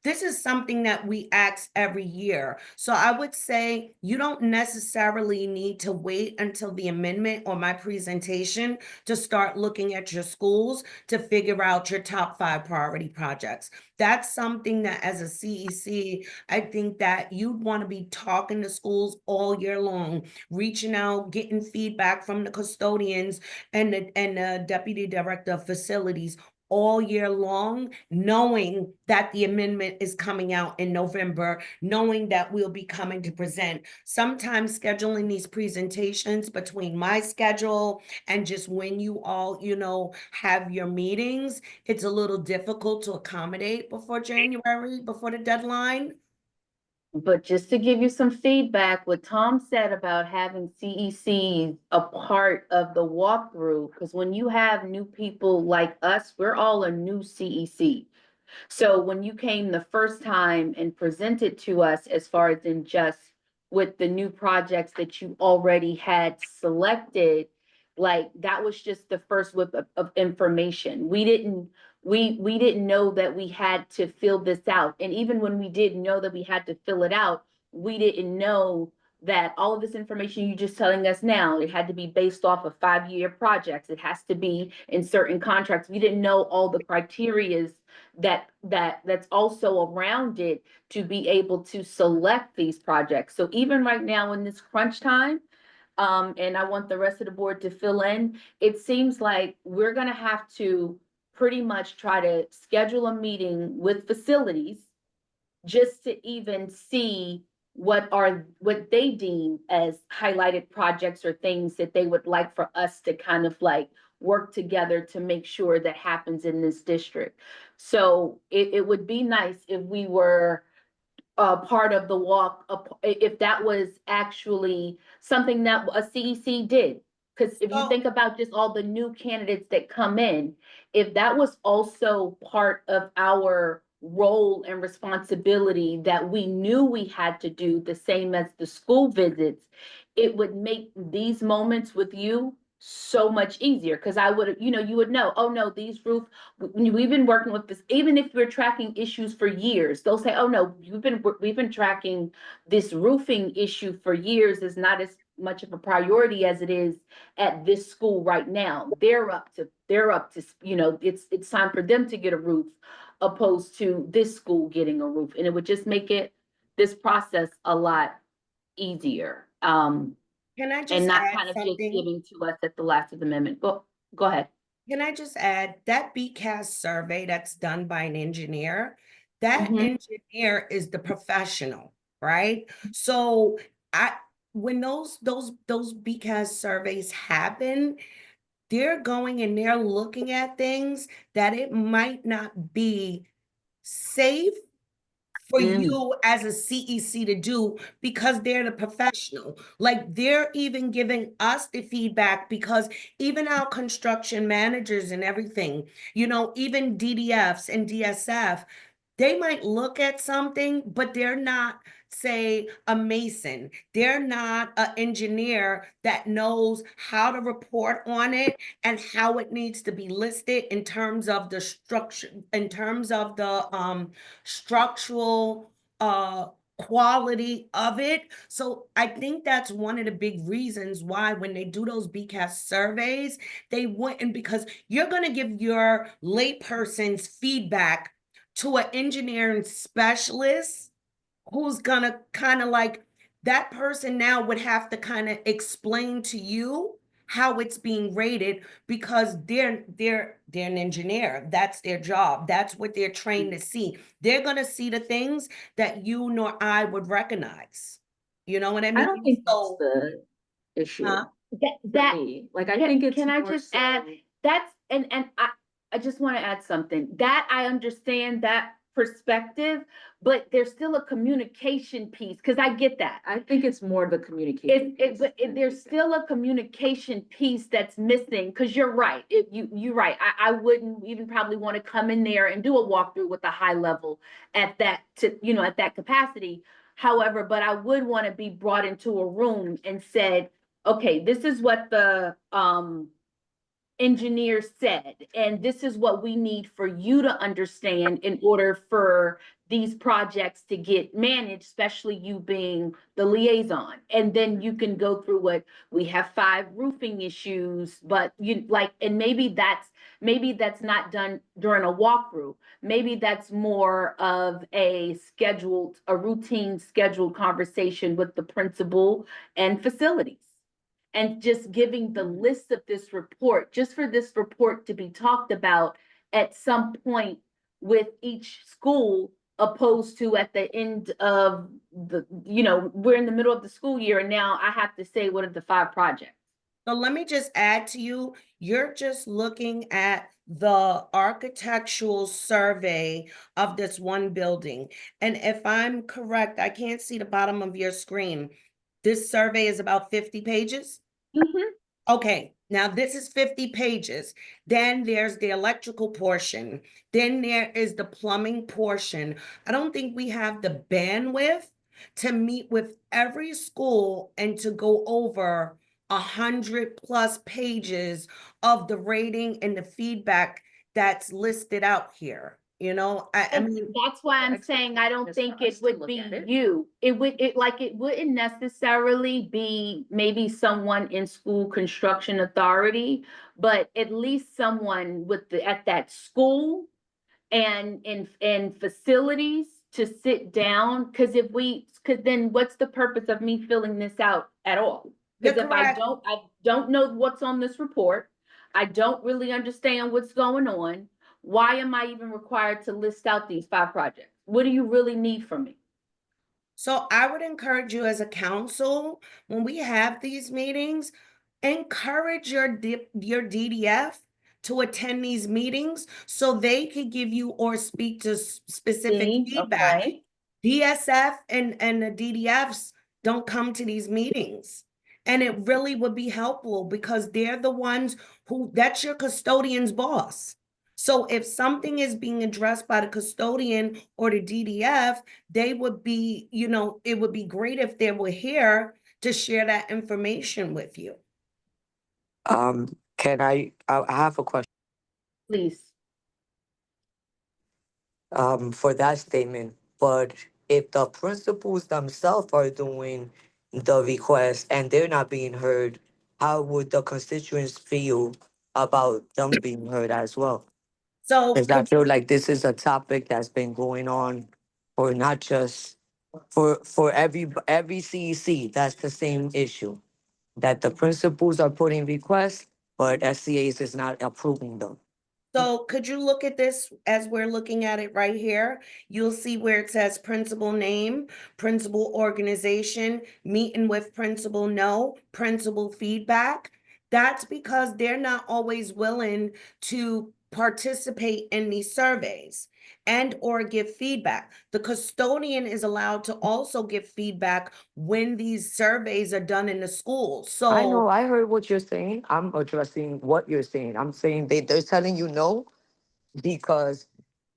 this is something that we ask every year. So I would say you don't necessarily need to wait until the amendment or my presentation to start looking at your schools to figure out your top 5 priority projects. That's something that as a CEC, I think that you'd want to be talking to schools all year long, reaching out, getting feedback from the custodians and the deputy director of facilities all year long, knowing that the amendment is coming out in November, knowing that we'll be coming to present. Sometimes scheduling these presentations between my schedule and just when you all, have your meetings, it's a little difficult to accommodate before January, before the deadline. But just to give you some feedback, what Tom said about having CECs a part of the walkthrough, because when you have new people like us, we're all a new CEC. So when you came the first time and presented to us as far as in just with the new projects that you already had selected, like that was just the first whip of information. We didn't know that we had to fill this out. And even when we did know that we had to fill it out, we didn't know that all of this information you're just telling us now, it had to be based off of 5-year projects. It has to be in certain contracts. We didn't know all the criterias that's also around it to be able to select these projects. So even right now in this crunch time, and I want the rest of the board to fill in, it seems like we're gonna have to pretty much try to schedule a meeting with facilities just to even see what they deem as highlighted projects or things that they would like for us to kind of like work together to make sure that happens in this district. So it would be nice if we were part of the walk, if that was actually something that a CEC did. Because if you So- think about just all the new candidates that come in, if that was also part of our role and responsibility that we knew we had to do, the same as the school visits, it would make these moments with you so much easier. Because I would, you would know, oh no, we've been working with this, even if we're tracking issues for years, they'll say, oh no, we've been tracking this roofing issue for years, is not as much of a priority as it is at this school right now. They're up to, it's time for them to get a roof opposed to this school getting a roof. And it would just make this process a lot easier. Can I just And not add kind of just something? giving to us at the last of the amendment. Go ahead. Can I just add that BCAS survey that's done by an engineer, that Mhm. engineer is the professional, right? So when those BCAS surveys happen, they're going and they're looking at things that it might not be safe for you as a CEC to do because they're the professional. Like they're even giving us the feedback because even our construction managers and everything, even DDFs and DSF, they might look at something, but they're not, say, a mason. They're not an engineer that knows how to report on it and how it needs to be listed in terms of the structure, in terms of the structural quality of it. So I think that's one of the big reasons why when they do those BCAS surveys, they wouldn't, because you're going to give your layperson's feedback to an engineering specialist who's going to kind of like, that person now would have to kind of explain to you how it's being rated, because they're an engineer. That's their job. That's what they're trained to see. They're going to see the things that you nor I would recognize. You know what I mean? I don't think that's So, the issue Huh? That, for me. Like, I can, think it's can I more just add, so- that's, and I just want to add something. That I understand that perspective, but there's still a communication piece, because I get that. I think it's more the communication. There's still a communication piece that's missing, because you're right. You're right. I wouldn't even probably want to come in there and do a walkthrough with a high level at that, at that capacity. However, but I would want to be brought into a room and said, okay, this is what the, engineer said, and this is what we need for you to understand in order for these projects to get managed, especially you being the liaison. And then you can go through what we have 5 roofing issues, but and maybe that's not done during a walkthrough. Maybe that's more of a routine scheduled conversation with the principal and facilities. And just giving the list of this report, just for this report to be talked about at some point with each school, opposed to at the end of we're in the middle of the school year and now I have to say, what are the 5 projects? So let me just add to you, you're just looking at the architectural survey of this one building. And if I'm correct, I can't see the bottom of your screen. This survey is about 50 pages? Mhm. Okay, now this is 50 pages. Then there's the electrical portion. Then there is the plumbing portion. I don't think we have the bandwidth to meet with every school and to go over 100+ pages of the rating and the feedback that's listed out here. I mean, That's why I'm saying I don't think it would be you. It wouldn't necessarily be maybe someone in school construction authority, but at least someone at that school and in facilities to sit down. Because then what's the purpose of me filling this out at all? Because You're if I correct. don't know what's on this report, I don't really understand what's going on. Why am I even required to list out these 5 projects? What do you really need from me? So I would encourage you as a council, when we have these meetings, encourage your DDF to attend these meetings so they could give you or speak to specific feedback. Okay. DSF and the DDFs don't come to these meetings. And it really would be helpful because they're the ones that's your custodian's boss. So if something is being addressed by the custodian or the DDF, they would be, it would be great if they were here to share that information with you. I have a question, Please. for that statement, but if the principals themselves are doing the request and they're not being heard, how would the constituents feel about them being heard as well? So Because I feel like this is a topic that's been going on for not just for every CEC. That's the same issue, that the principals are putting requests, but SCAs is not approving them. So could you look at this as we're looking at it right here? You'll see where it says principal name, principal organization, meeting with principal no, principal feedback. That's because they're not always willing to participate in these surveys and or give feedback. The custodian is allowed to also give feedback when these surveys are done in the schools. So I know, I heard what you're saying. I'm addressing what you're saying. I'm saying they're telling you no because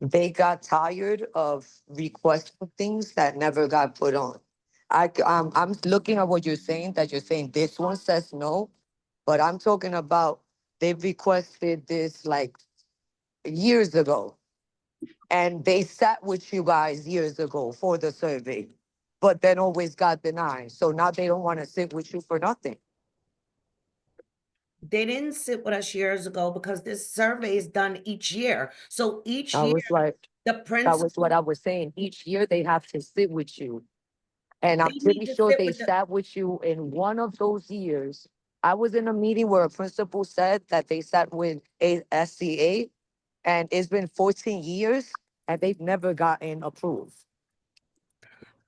they got tired of requesting things that never got put on. I'm looking at what you're saying, that you're saying this one says no, but I'm talking about they requested this like years ago. And they sat with you guys years ago for the survey. but then always got denied. So now they don't want to sit with you for nothing. They didn't sit with us years ago because this survey is done each year. So each That year, was like, the that principal, was what I was saying. Each year they have to sit with you. And I'm they pretty need to sure sit they with the, sat with you in one of those years. I was in a meeting where a principal said that they sat with a SCA, and it's been 14 years and they've never gotten approved.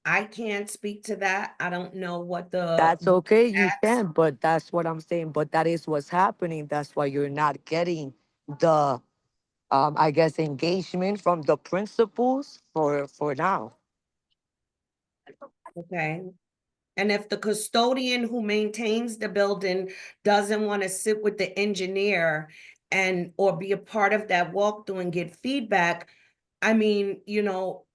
I can't speak to that. I don't know what the. That's okay, you That's- can, but that's what I'm saying. But that is what's happening. That's why you're not getting the, I guess, engagement from the principals for now. Okay. And if the custodian who maintains the building doesn't want to sit with the engineer and, or be a part of that walkthrough and get feedback, I mean, you know,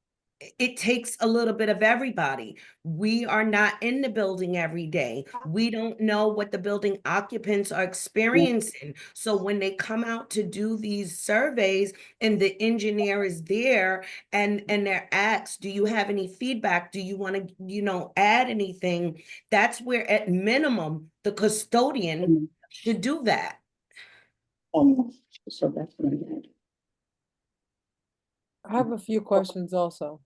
it takes a little bit of everybody. We are not in the building every day. We don't know what the building occupants are experiencing. So when they come out to do these surveys and the engineer is there and they're asked, do you have any feedback? Do you want to, you know, add anything? That's where at minimum, the custodian should do that. So that's what I had. I have a few questions also.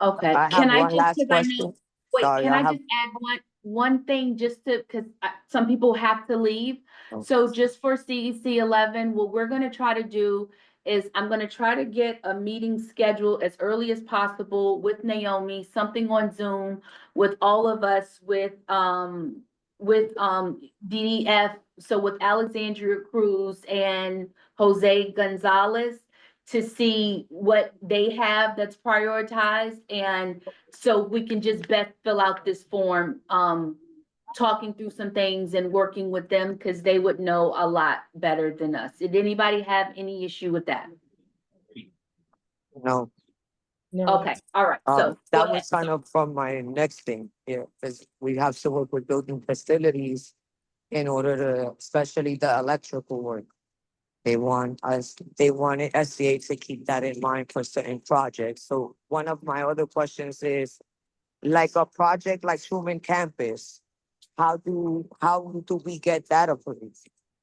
Okay, I can have I one just, last cause I know, question. wait, Sorry, can I I have, just add one thing just to, cause some people have to leave. Oh. So just for CEC 11, what we're gonna try to do is I'm gonna try to get a meeting scheduled as early as possible with Naomi, something on Zoom with all of us with DDF, so with Alexandria Cruz and Jose Gonzalez, to see what they have that's prioritized, and so we can just best fill out this form, talking through some things and working with them, because they would know a lot better than us. Did anybody have any issue with that? no, No. Okay, all right, so go that ahead. was kind of from my next thing here, because we have to work with building facilities in order to, especially the electrical work. They want SCA to keep that in mind for certain projects. So one of my other questions is, like a project like Truman Campus, how do we get that approved?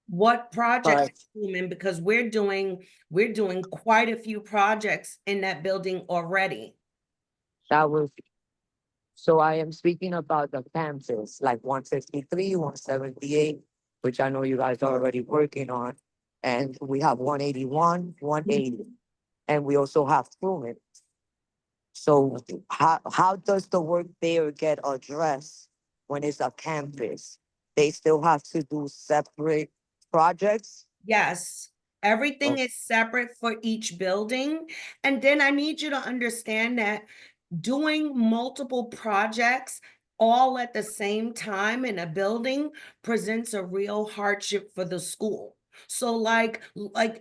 What project, Right. Truman, because we're doing quite a few projects in that building already. That was, so I am speaking about the campus, like 153, 178, which I know you guys are already working on. And we have 181, 180, and we also have Truman. So how does the work there get addressed when it's a campus? They still have to do separate projects? Yes, everything Oh. is separate for each building. And then I need you to understand that doing multiple projects all at the same time in a building presents a real hardship for the school. So like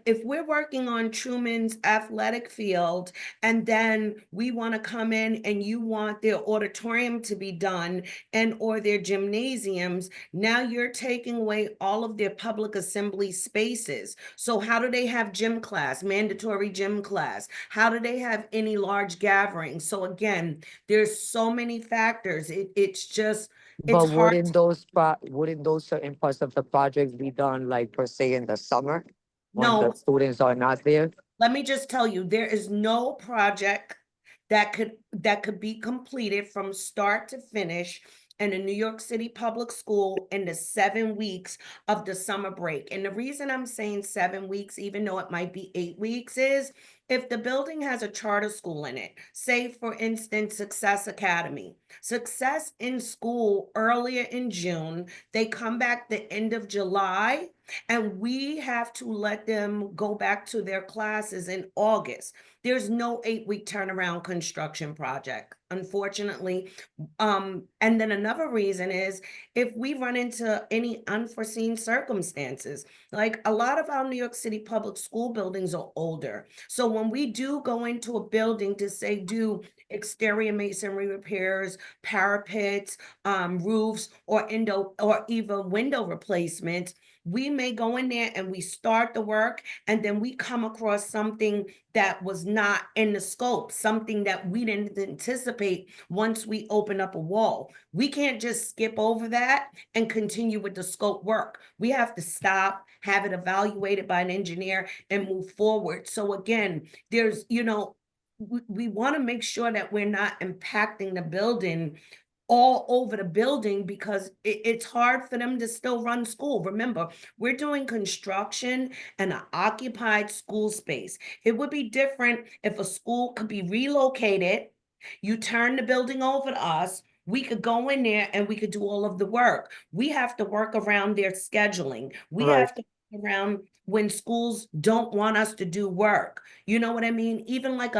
if we're working on Truman's athletic field and then we want to come in and you want their auditorium to be done and or their gymnasiums, now you're taking away all of their public assembly spaces. So how do they have gym class, mandatory gym class? How do they have any large gatherings? So again, there's so many factors. It's just, it's But hard. wouldn't those certain parts of the projects be done like per se in the summer? When No, the students are not there? let me just tell you, there is no project that could be completed from start to finish in a New York City public school in the 7 weeks of the summer break. And the reason I'm saying 7 weeks, even though it might be 8 weeks, is if the building has a charter school in it, say for instance, Success Academy, Success in school earlier in June, they come back the end of July, and we have to let them go back to their classes in August. There's no 8-week turnaround construction project, unfortunately. And then another reason is if we run into any unforeseen circumstances, like a lot of our New York City public school buildings are older. So when we do go into a building to say do exterior masonry repairs, parapets, roofs, or even window replacements, we may go in there and we start the work, and then we come across something that was not in the scope, something that we didn't anticipate once we open up a wall. We can't just skip over that and continue with the scope work. We have to stop, have it evaluated by an engineer, and move forward. So again, there's, we want to make sure that we're not impacting the building all over the building, because it's hard for them to still run school. Remember, we're doing construction and an occupied school space. It would be different if a school could be relocated, you turn the building over to us, we could go in there and we could do all of the work. We have to work around their scheduling. We Right. have to work around when schools don't want us to do work. You know what I mean? Even like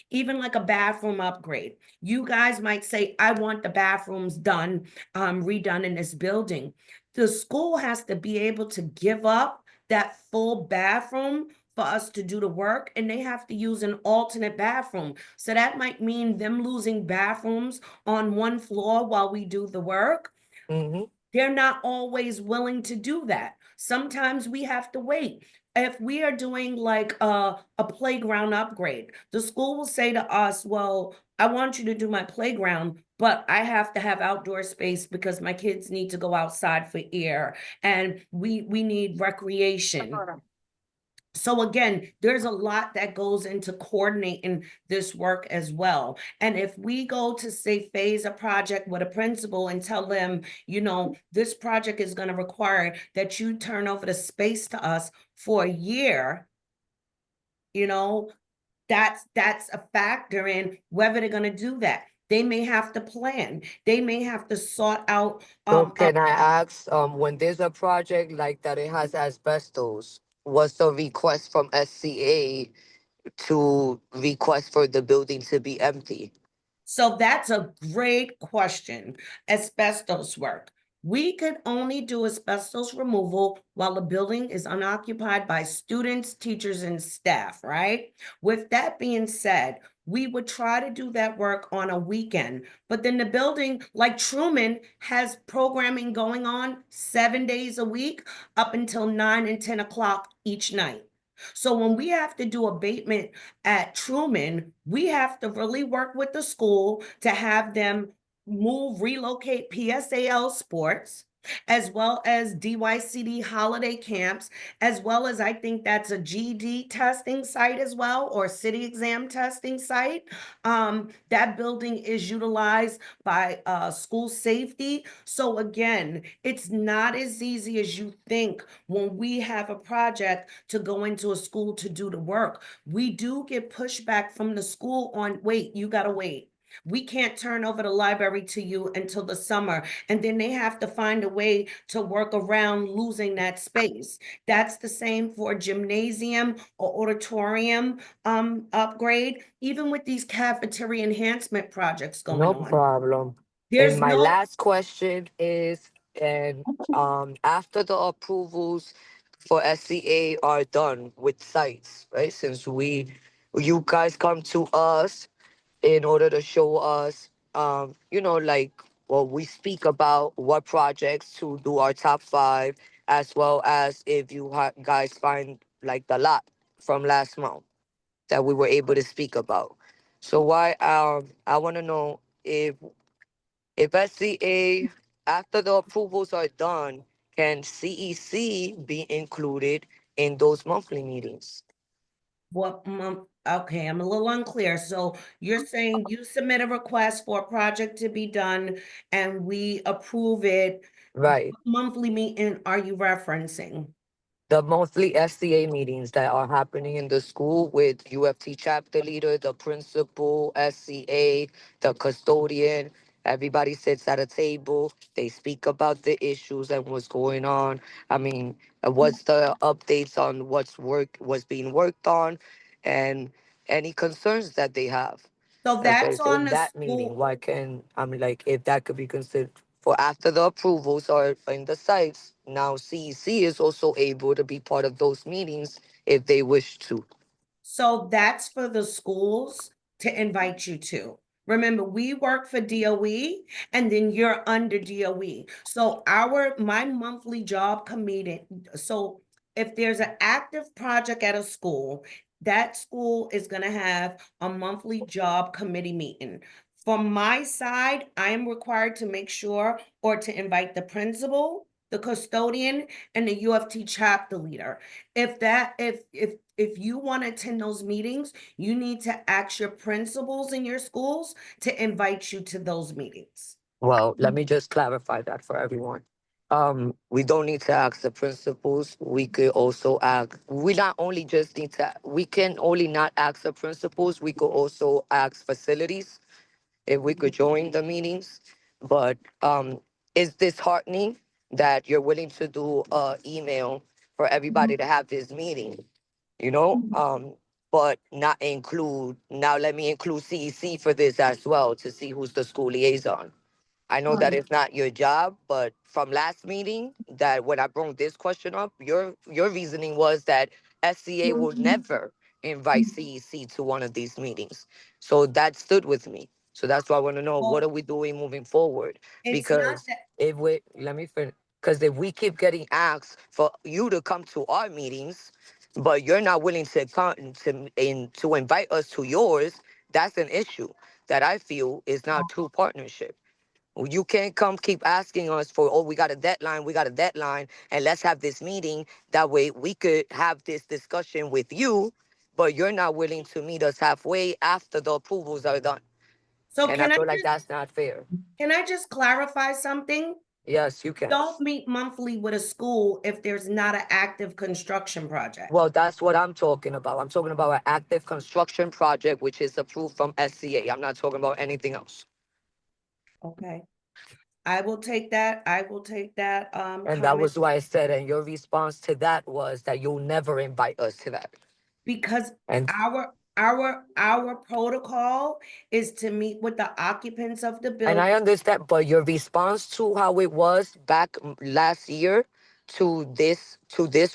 even like a bathroom upgrade. You guys might say, I want the bathrooms done, redone in this building. The school has to be able to give up that full bathroom for us to do the work, and they have to use an alternate bathroom. So that might mean them losing bathrooms on one floor while we do the work. Mm-hmm. They're not always willing to do that. Sometimes we have to wait. If we are doing like a playground upgrade, the school will say to us, well, I want you to do my playground, but I have to have outdoor space because my kids need to go outside for air, and we need recreation. So again, there's a lot that goes into coordinating this work as well. And if we go to say phase a project with a principal and tell them, this project is going to require that you turn over the space to us for a year, that's a factor in whether they're going to do that. They may have to plan. They may have to sort out. So can I ask, when there's a project like that, it has asbestos, what's the request from SCA to request for the building to be empty? So that's a great question. Asbestos work. We could only do asbestos removal while the building is unoccupied by students, teachers, and staff, right? With that being said, we would try to do that work on a weekend, but then the building, like Truman, has programming going on 7 days a week up until 9 and 10 o'clock each night. So when we have to do abatement at Truman, we have to really work with the school to have them relocate PSAL sports, as well as DYCD holiday camps, as well as I think that's a GD testing site as well, or city exam testing site. That building is utilized by school safety. So again, it's not as easy as you think when we have a project to go into a school to do the work. We do get pushback from the school on, wait, you gotta wait. We can't turn over the library to you until the summer. And then they have to find a way to work around losing that space. That's the same for gymnasium or auditorium upgrade, even with these cafeteria enhancement projects going No on. problem. There's And my no, last question is, and after the approvals for SCA are done with sites, right? Since you guys come to us in order to show us, like, well, we speak about what projects to do our top 5, as well as if you guys find like the lot from last month that we were able to speak about. So I want to know if SCA, after the approvals are done, can CEC be included in those monthly meetings? what month? Okay, I'm a little unclear. So you're saying you submit a request for a project to be done and we approve it. Right. What monthly meeting are you referencing? The monthly SCA meetings that are happening in the school with UFT chapter leader, the principal, SCA, the custodian. Everybody sits at a table. They speak about the issues and what's going on. I mean, what's the updates on what's being worked on, and any concerns that they have. So And so that's it's on in the that meeting. school. Why can I mean, like, if that could be considered for after the approvals are in the sites, now CEC is also able to be part of those meetings if they wish to. So that's for the schools to invite you to. Remember, we work for DOE and then you're under DOE. So my monthly job committee, so if there's an active project at a school, that school is gonna have a monthly job committee meeting. From my side, I am required to make sure or to invite the principal, the custodian, and the UFT chapter leader. If you want to attend those meetings, you need to ask your principals in your schools to invite you to those meetings. Well, let me just clarify that for everyone. We don't need to ask the principals. We could also ask, we not only just need to, we can only not ask the principals, we could also ask facilities if we could join the meetings. But it's disheartening that you're willing to do a email for everybody to have this meeting, you know? But not include, now let me include CEC for this as well to see who's the school liaison. I know that it's not your job, but from last meeting, that when I brought this question up, your reasoning was that SCA will never invite CEC to one of these meetings. So that stood with me. So that's why I want to know, what Well, are we doing moving forward? it's not Because that, if we, let me finish, because if we keep getting asked for you to come to our meetings, but you're not willing to come to invite us to yours, that's an issue that I feel is not true partnership. You can't come keep asking us for, oh, we got a deadline, and let's have this meeting. That way we could have this discussion with you, but you're not willing to meet us halfway after the approvals are done. so And I feel like that's not fair. can I just clarify something? Yes, you can. Don't meet monthly with a school if there's not an active construction project. Well, that's what I'm talking about. I'm talking about an active construction project, which is approved from SCA. I'm not talking about anything else. Okay. I will take that. And that was why I said, and your response to that was that you'll never invite us to that. Because And our protocol is to meet with the occupants of the And building. I understand, but your response to how it was back last year to this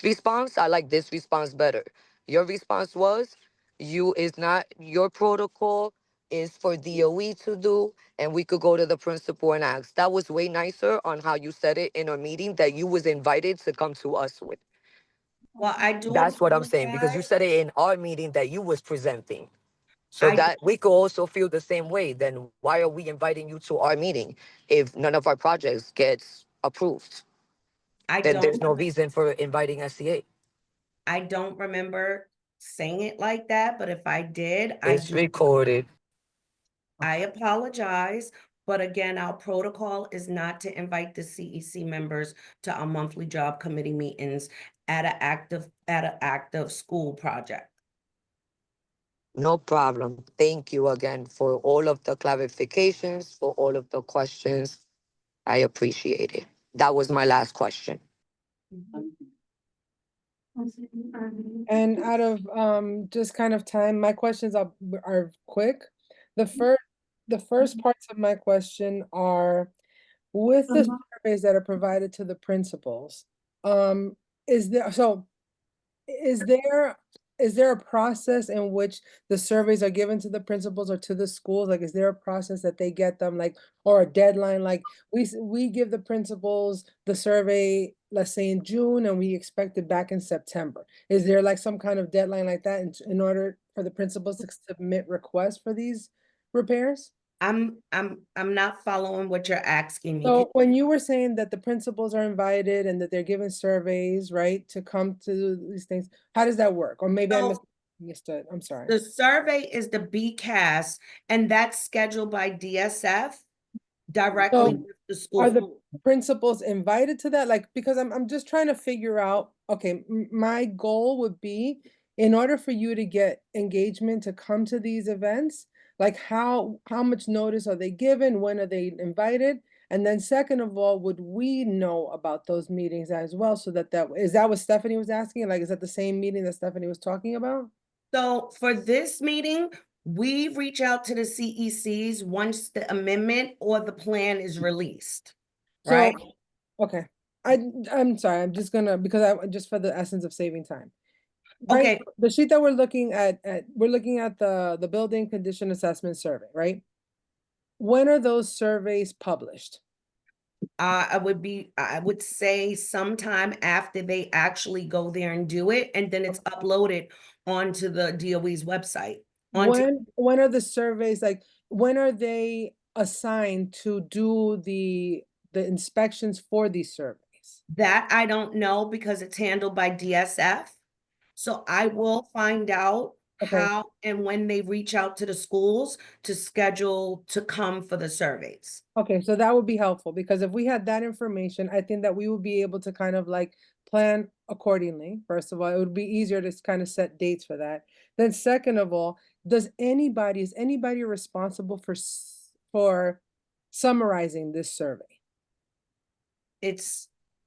response, I like this response better. Your response was, you is not your protocol is for DOE to do, and we could go to the principal and ask. That was way nicer on how you said it in a meeting that you was invited to come to us with. Well, I do That's what I'm saying, because you apologize. said it in our meeting that you was presenting. So I that we could also feel the same way. Then why are we inviting you to our meeting if none of our projects gets approved? I Then there's don't no reason for inviting SCA. I don't remember saying it like that, but if I did, It's recorded. I apologize. But again, our protocol is not to invite the CEC members to our monthly job committee meetings at an active school project. No problem. Thank you again for all of the clarifications, for all of the questions. I appreciate it. That was my last question. And out of just kind of time, my questions are quick. The first parts of my question are, with the surveys that are provided to the principals, is there is there a process in which the surveys are given to the principals or to the schools? Like, is there a process that they get them, like, or a deadline? Like, we give the principals the survey, let's say in June, and we expect it back in September. Is there like some kind of deadline like that in order for the principals to submit requests for these repairs? I'm not following what you're asking me. So when you were saying that the principals are invited and that they're given surveys, right, to come to these things, how does that work? Or maybe I So, misunderstood. I'm sorry. the survey is the BCAS, and that's scheduled by DSF directly So, with the Are the school. principals invited to that? Like, because I'm just trying to figure out, okay, my goal would be, in order for you to get engagement to come to these events, like how much notice are they given? When are they invited? And then second of all, would we know about those meetings as well? So that is that what Stephanie was asking? Like, is that the same meeting that Stephanie was talking about? So for this meeting, we reach out to the CECs once the amendment or the plan is released, right? So, okay, I'm sorry, I'm just gonna, because just for the essence of saving time. Right, Okay, the sheet that we're looking at we're looking at the building condition assessment survey, right? when are those surveys published? I would say sometime after they actually go there and do it, and then it's uploaded onto the DOE's website. When are the surveys, like, when are they assigned to do the inspections for these surveys? That I don't know because it's handled by DSF. So I will find out Okay. how and when they reach out to the schools to schedule to come for the surveys. Okay, so that would be helpful, because if we had that information, I think that we would be able to kind of like plan accordingly. First of all, it would be easier to kind of set dates for that. Then second of all, is anybody responsible for summarizing this survey?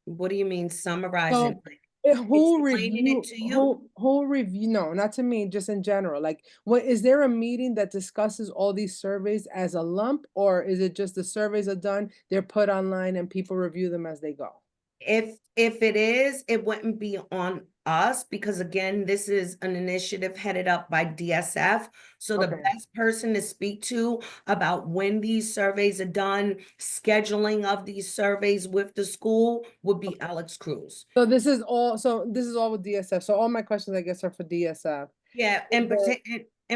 What do you mean summarizing? Who Explaining review, it to you? who review, no, not to me, just in general, like, what, is there a meeting that discusses all these surveys as a lump? Or is it just the surveys are done, they're put online and people review them as they go? If it is, it wouldn't be on us because again, this is an initiative headed up by DSF. So the Okay. best person to speak to about when these surveys are done, scheduling of these surveys with the school would be Alex Cruz. So this is all with DSF, so all my questions, I guess, are for DSF. Yeah, in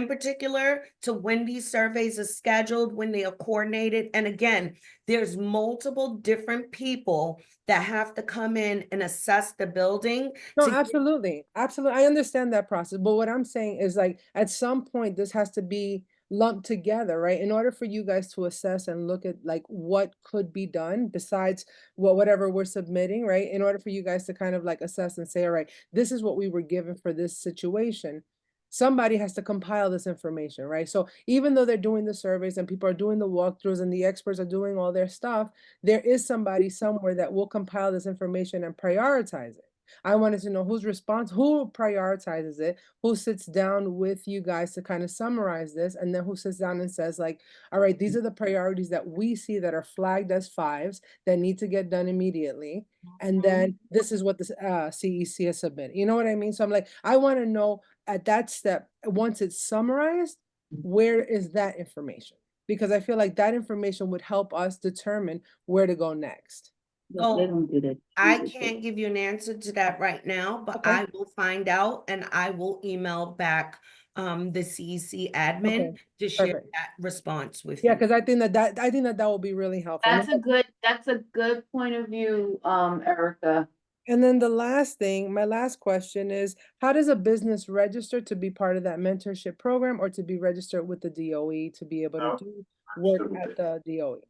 particular to when these surveys are scheduled, when they are coordinated. And again, there's multiple different people that have to come in and assess the building. No, to get- absolutely, absolutely, I understand that process, but what I'm saying is, like, at some point, this has to be lumped together, right? In order for you guys to assess and look at, like, what could be done besides whatever we're submitting, right? In order for you guys to kind of like assess and say, all right, this is what we were given for this situation. Somebody has to compile this information, right? So even though they're doing the surveys and people are doing the walkthroughs and the experts are doing all their stuff, there is somebody somewhere that will compile this information and prioritize it. I wanted to know who prioritizes it, who sits down with you guys to kind of summarize this, and then who sits down and says, like, all right, these are the priorities that we see that are flagged as fives that need to get done immediately. And then this is what the CEC has submitted. You know what I mean? So I'm like, I want to know at that step, once it's summarized, where is that information? Because I feel like that information would help us determine where to go next. Oh, They don't do that. I can't give you an answer to that right now, but Okay. I will find out and I will email back the CEC admin Okay, to share perfect. that response with Yeah, you. because I think that will be really helpful. That's a good point of view, Erica. And then the last thing, my last question is, how does a business register to be part of that mentorship program or to be registered with the DOE to be able to do work at the DOE?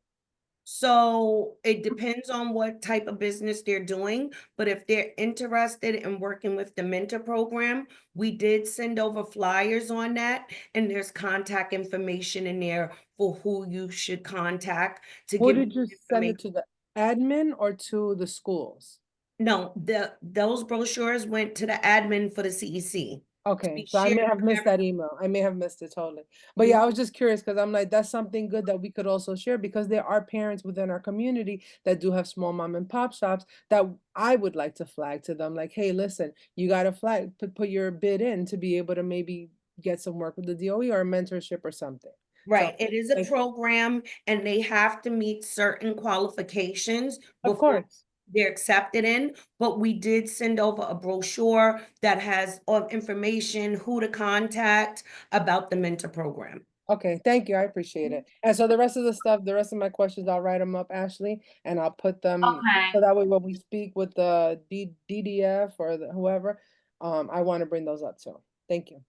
So it depends on what type of business they're doing, but if they're interested in working with the mentor program, we did send over flyers on that, and there's contact information in there for who you should contact to Who give did you send it to, the admin or to the schools? No, those brochures went to the admin for the CEC. Okay, be so I may shared have with missed that email. I may have missed it totally. But yeah, I was just curious because I'm like, that's something good that we could also share because there are parents within our community that do have small mom and pop shops that I would like to flag to them. Like, hey, listen, you got to flag, put your bid in to be able to maybe get some work with the DOE or a mentorship or something. Right, So, it is a like, program and they have to meet certain qualifications of before course. they're accepted in, but we did send over a brochure that has all information, who to contact about the mentor program. Okay, thank you. I appreciate it. And so the rest of the stuff, the rest of my questions, I'll write them up, Ashley, and I'll put them Okay. so that way when we speak with the DDF or whoever, I want to bring those up too. Thank you.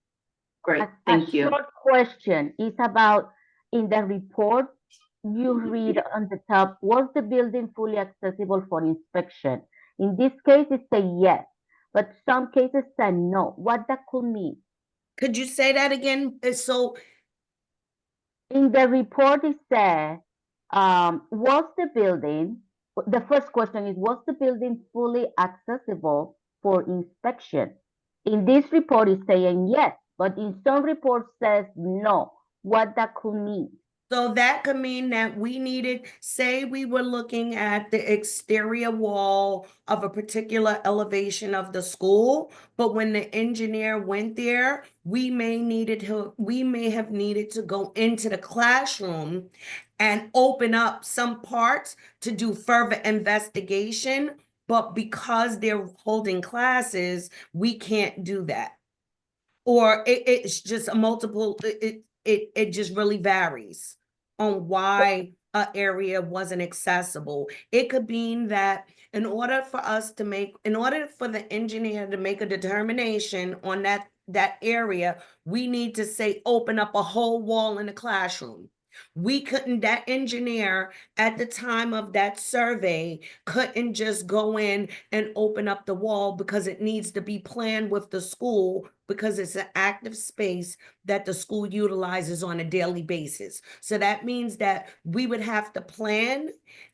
Great, A thank you. short question is about, in the report, you read on the top, was the building fully accessible for inspection? In this case, it says yes, but some cases say no. What that could mean? Could you say that again? So In the report, it says, was the building, the first question is, was the building fully accessible for inspection? In this report, it's saying yes, but in some reports says no. What that could mean? So that could mean that we needed, say we were looking at the exterior wall of a particular elevation of the school, but when the engineer went there, we may have needed to go into the classroom and open up some parts to do further investigation, but because they're holding classes, we can't do that. Or it's just a multiple, it just really varies on why an area wasn't accessible. It could mean that in order for the engineer to make a determination on that area, we need to say, open up a whole wall in the classroom. That engineer at the time of that survey couldn't just go in and open up the wall because it needs to be planned with the school because it's an active space that the school utilizes on a daily basis. So that means that we would have to plan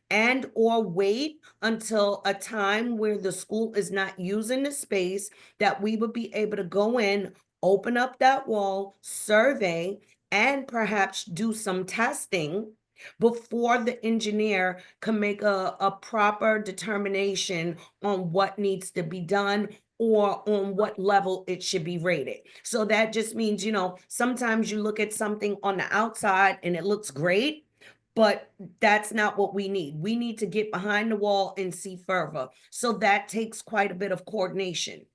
and or wait until a time where the school is not using the space, that we would be able to go in, open up that wall, survey, and perhaps do some testing before the engineer can make a proper determination on what needs to be done or on what level it should be rated. So that just means, sometimes you look at something on the outside and it looks great, but that's not what we need. We need to get behind the wall and see further. So that takes quite a bit of coordination.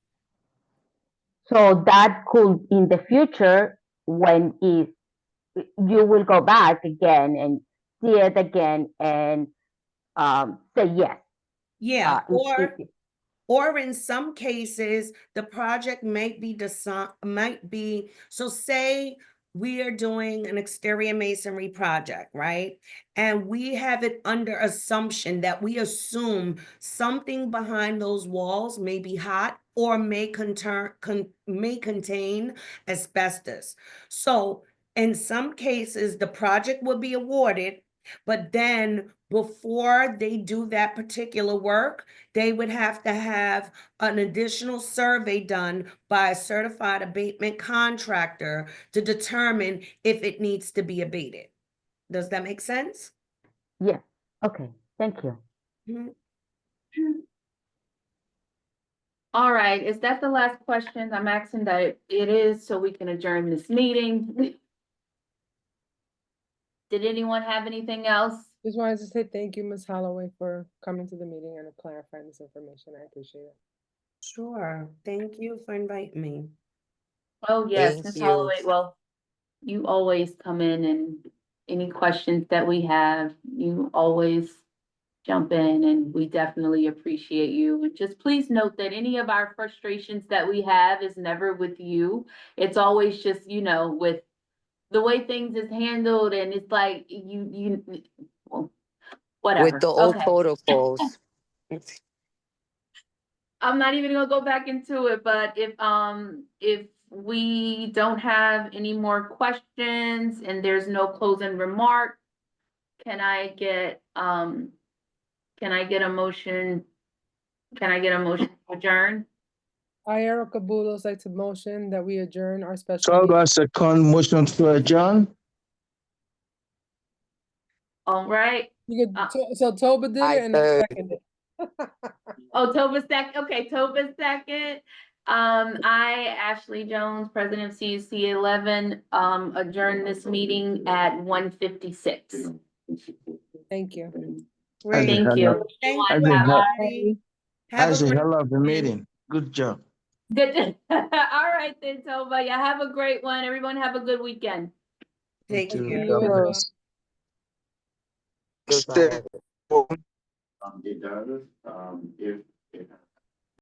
So that could, in the future, if you will go back again and see it again and say yes. Yeah, If- or in some cases, the project so say we are doing an exterior masonry project, right? And we have it under assumption that we assume something behind those walls may be hot or may contain asbestos. So in some cases, the project will be awarded, but then before they do that particular work, they would have to have an additional survey done by a certified abatement contractor to determine if it needs to be abated. Does that make sense? Yeah, okay, thank you. Mhm. All right, is that the last question? I'm asking that it is, so we can adjourn this meeting. Did anyone have anything else? Just wanted to say thank you, Ms. Holloway, for coming to the meeting and clarifying this information. I appreciate it. Sure. Thank you for inviting me. Oh, yes, Thank Ms. you. Holloway, well, you always come in and any questions that we have, you always jump in, and we definitely appreciate you. And just please note that any of our frustrations that we have is never with you. It's always just, with the way things is handled, and it's like well, whatever. With the old Okay. protocols. I'm not even gonna go back into it, but if we don't have any more questions and there's no closing remark, can I get a motion? Can I get a motion to adjourn? I, Erica Bulos, like to motion that we adjourn our special So meeting. that's a motion to adjourn. All right. You could, so Toba did I it and I third. seconded. Oh, Toba second. Okay, Toba second. I, Ashley Jones, President of CUC 11, adjourn this meeting at 1:56. Thank you. Great. Thank you. Thank As you, a hell- everybody. Have That's a a great hell of a weekend. meeting. Good job. Good. All right then, Toba. Yeah, have a great one. Everyone have a good weekend. Take You too. care. You as God well. bless. Goodbye. Stay. It does, if